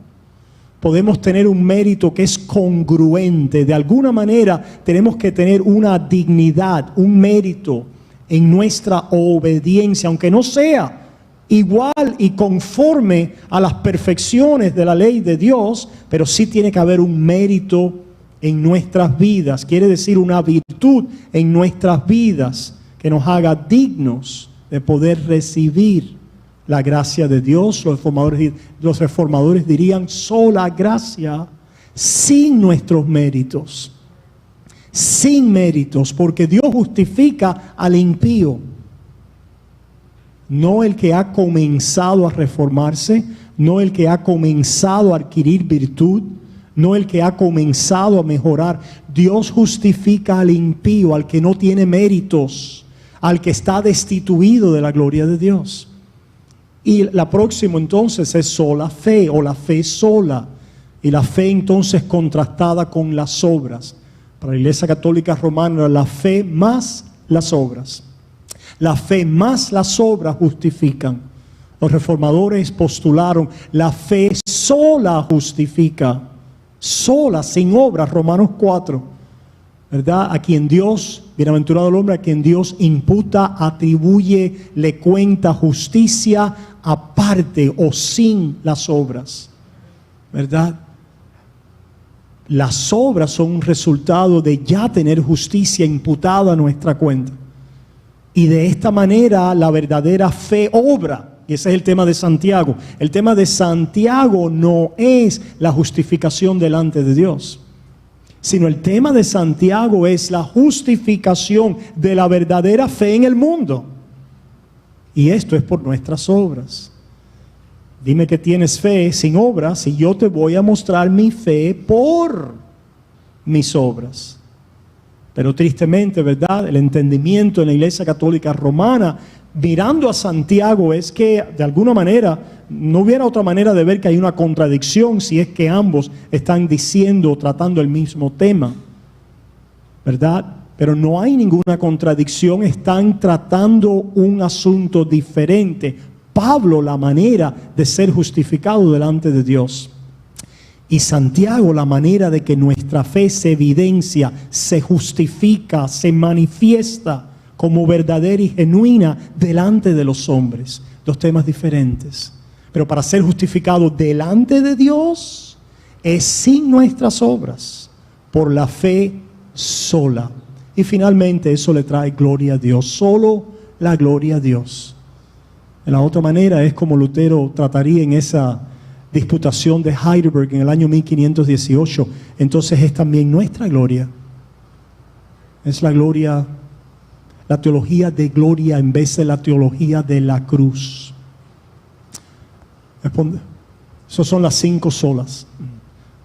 podemos tener un mérito que es congruente. De alguna manera tenemos que tener una dignidad, un mérito en nuestra obediencia, aunque no sea igual y conforme a las perfecciones de la ley de Dios, pero sí tiene que haber un mérito en nuestras vidas. Quiere decir una virtud en nuestras vidas que nos haga dignos de poder recibir la gracia de Dios. Los reformadores dirían sola gracia, sin nuestros méritos. Sin méritos, porque Dios justifica al impío. No el que ha comenzado a reformarse, no el que ha comenzado a adquirir virtud, no el que ha comenzado a mejorar. Dios justifica al impío, al que no tiene méritos, al que está destituido de la gloria de Dios. Y la próxima entonces es sola fe, o la fe sola. Y la fe entonces contrastada con las obras. Para la Iglesia Católica Romana, la fe más las obras. La fe más las obras justifican. Los reformadores postularon, la fe sola justifica. Sola, sin obras, Romanos 4. ¿Verdad? A quien Dios, bienaventurado el hombre, a quien Dios imputa, atribuye, le cuenta justicia aparte o sin las obras. ¿Verdad? Las obras son un resultado de ya tener justicia imputada a nuestra cuenta. Y de esta manera la verdadera fe obra. Y ese es el tema de Santiago. El tema de Santiago no es la justificación delante de Dios, sino el tema de Santiago es la justificación de la verdadera fe en el mundo. Y esto es por nuestras obras. Dime que tienes fe sin obras y yo te voy a mostrar mi fe por mis obras. Pero tristemente, ¿verdad? El entendimiento en la Iglesia Católica Romana, mirando a Santiago, es que de alguna manera no hubiera otra manera de ver que hay una contradicción si es que ambos están diciendo o tratando el mismo tema, ¿verdad? Pero no hay ninguna contradicción, están tratando un asunto diferente. Pablo, la manera de ser justificado delante de Dios. Y Santiago, la manera de que nuestra fe se evidencia, se justifica, se manifiesta como verdadera y genuina delante de los hombres. Dos temas diferentes. Pero para ser justificado delante de Dios es sin nuestras obras, por la fe sola. Y finalmente eso le trae gloria a Dios, solo la gloria a Dios. De la otra manera es como Lutero trataría en esa disputación de Heidelberg en el año 1518. Entonces es también nuestra gloria. Es la gloria, la teología de gloria en vez de la teología de la cruz. Esas son las 5 solas.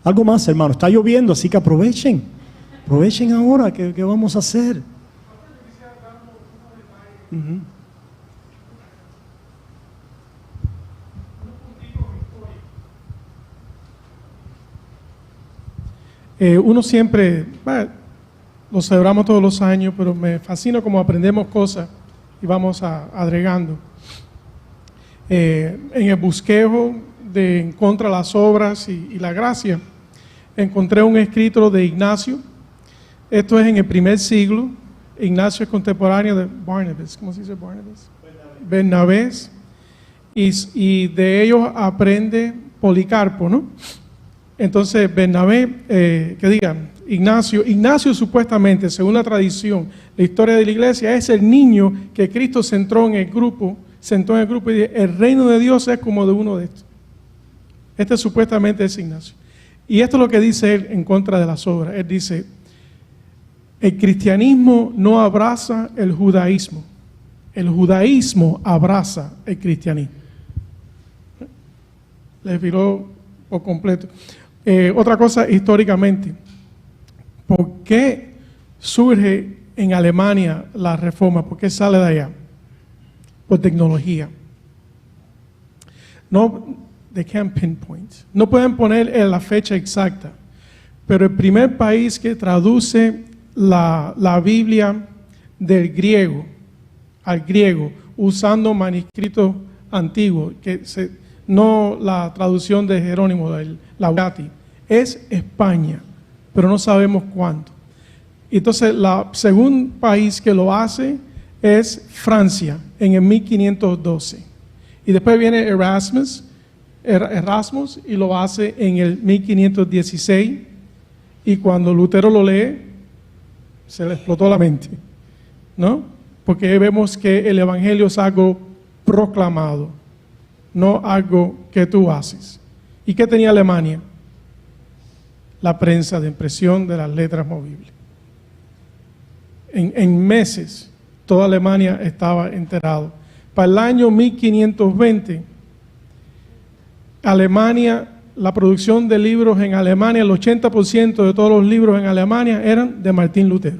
Algo más, hermano. Está lloviendo, así que aprovechen. Aprovechen ahora, ¿qué vamos a hacer? Ujú. Uno siempre, bueno, lo celebramos todos los años, pero me fascina cómo aprendemos cosas y vamos agregando. En el bosquejo de En contra de las obras y la gracia, encontré un escrito de Ignacio. Esto es en el primer siglo. Ignacio es contemporáneo de Barnabas. ¿Cómo se dice Barnabas? Bernabé. Y de ellos aprende Policarpo, ¿no? Entonces, Bernabé, Ignacio supuestamente, según la tradición, la historia de la iglesia, es el niño que Cristo sentó en el grupo y dice, el reino de Dios es como de uno de estos. Este supuestamente es Ignacio. Y esto es lo que dice él en contra de las obras. Él dice, el cristianismo no abraza el judaísmo. El judaísmo abraza el cristianismo. Le viró por completo. Otra cosa históricamente, ¿por qué surge en Alemania la reforma? ¿Por qué sale de allá? Por tecnología. No, they can't pinpoint. No pueden poner la fecha exacta, pero el primer país que traduce la Biblia del griego al griego usando manuscritos antiguos, no la traducción de Jerónimo, del Laudati, es España, pero no sabemos cuándo. Entonces, el segundo país que lo hace es Francia, en el 1512. Y después viene Erasmus y lo hace en el 1516. Y cuando Lutero lo lee, se le explotó la mente, ¿no? Porque vemos que el evangelio es algo proclamado, no algo que tú haces. ¿Y qué tenía Alemania? La prensa de impresión de las letras movibles. En meses, toda Alemania estaba enterado. Para el año 1520, Alemania, la producción de libros en Alemania, el 80% de todos los libros en Alemania eran de Martín Lutero.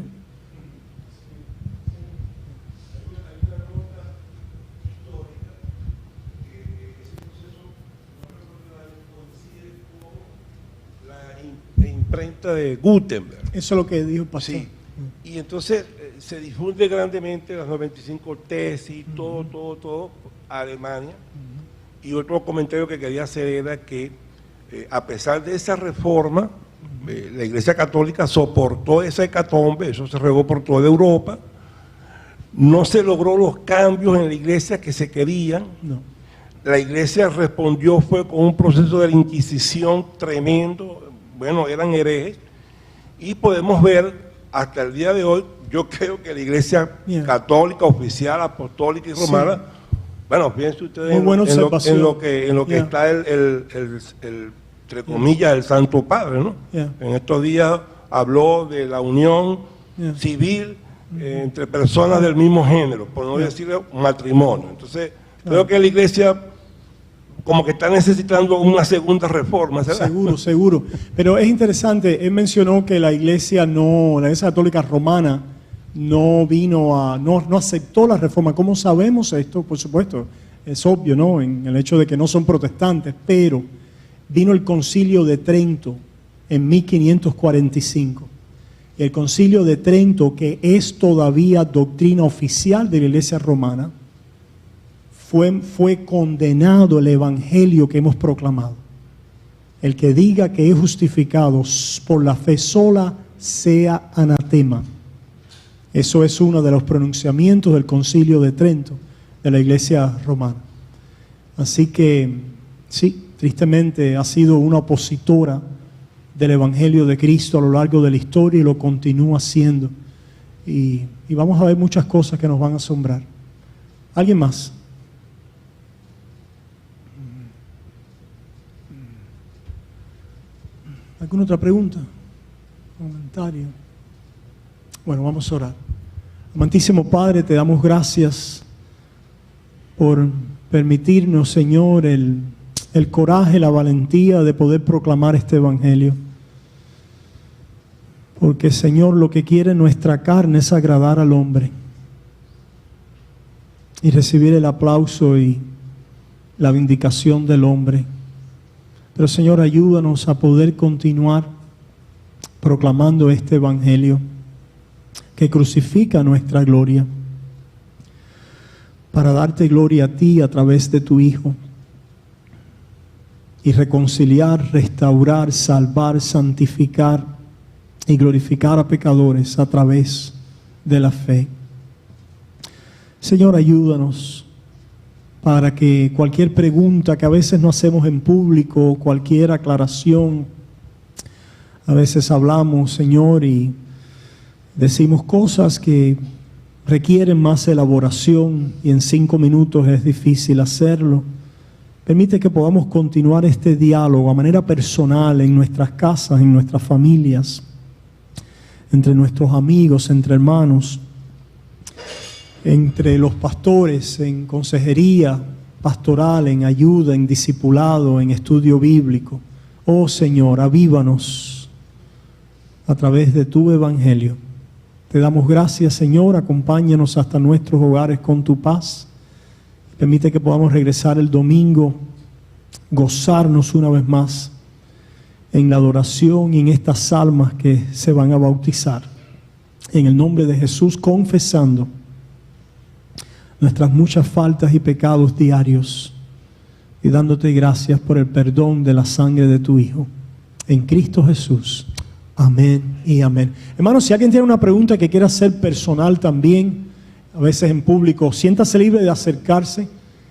La imprenta de Gutenberg. Eso es lo que dijo el pastor. Sí. Y entonces se difunde grandemente las 95 tesis, todo a Alemania. Y otro comentario que quería hacer era que a pesar de esa reforma, la Iglesia Católica soportó esa hecatombe, eso se regó por toda Europa, no se logró los cambios en la Iglesia que se querían. No. La Iglesia respondió fue con un proceso de la Inquisición tremendo, bueno, eran herejes, y podemos ver hasta el día de hoy, yo creo que la Iglesia católica, oficial, apostólica y romana, bueno, fíjense ustedes en lo que está entre comillas, el Santo Padre, ¿no? En estos días habló de la unión civil entre personas del mismo género, por no decir matrimonio. Entonces, creo que la Iglesia como que está necesitando una segunda reforma, ¿verdad? Seguro. Pero es interesante, él mencionó que la Iglesia Católica Romana no aceptó la reforma. ¿Cómo sabemos esto? Por supuesto, es obvio, ¿no? En el hecho de que no son protestantes, pero vino el Concilio de Trento en 1545. El Concilio de Trento, que es todavía doctrina oficial de la Iglesia Romana, fue condenado el evangelio que hemos proclamado. El que diga que es justificado por la fe sola sea anatema. Eso es uno de los pronunciamientos del Concilio de Trento de la Iglesia Romana. Así que sí, tristemente ha sido una opositora del evangelio de Cristo a lo largo de la historia y lo continúa siendo. Y vamos a ver muchas cosas que nos van a asombrar. ¿Alguien más? ¿Alguna otra pregunta? ¿Comentario? Bueno, vamos a orar. Amantísimo Padre, te damos gracias por permitirnos, Señor, el coraje, la valentía de poder proclamar este evangelio. Porque, Señor, lo que quiere nuestra carne es agradar al hombre y recibir el aplauso y la vindicación del hombre. Pero, Señor, ayúdanos a poder continuar proclamando este evangelio que crucifica nuestra gloria, para darte gloria a ti a través de tu Hijo y reconciliar, restaurar, salvar, santificar y glorificar a pecadores a través de la fe. Señor, ayúdanos para que cualquier pregunta que a veces no hacemos en público, cualquier aclaración, a veces hablamos, Señor, y decimos cosas que requieren más elaboración y en 5 minutos es difícil hacerlo. Permite que podamos continuar este diálogo a manera personal en nuestras casas, en nuestras familias, entre nuestros amigos, entre hermanos, entre los pastores, en consejería pastoral, en ayuda, en discipulado, en estudio bíblico. Oh Señor, avívanos a través de tu evangelio. Te damos gracias, Señor, acompáñanos hasta nuestros hogares con tu paz. Permite que podamos regresar el domingo, gozarnos una vez más en la adoración y en estas almas que se van a bautizar. En el nombre de Jesús, confesando nuestras muchas faltas y pecados diarios y dándote gracias por el perdón de la sangre de tu Hijo. En Cristo Jesús. Amén y amén. Hermanos, si alguien tiene una pregunta que quiera hacer personal también, a veces en público, siéntase libre de acercarse.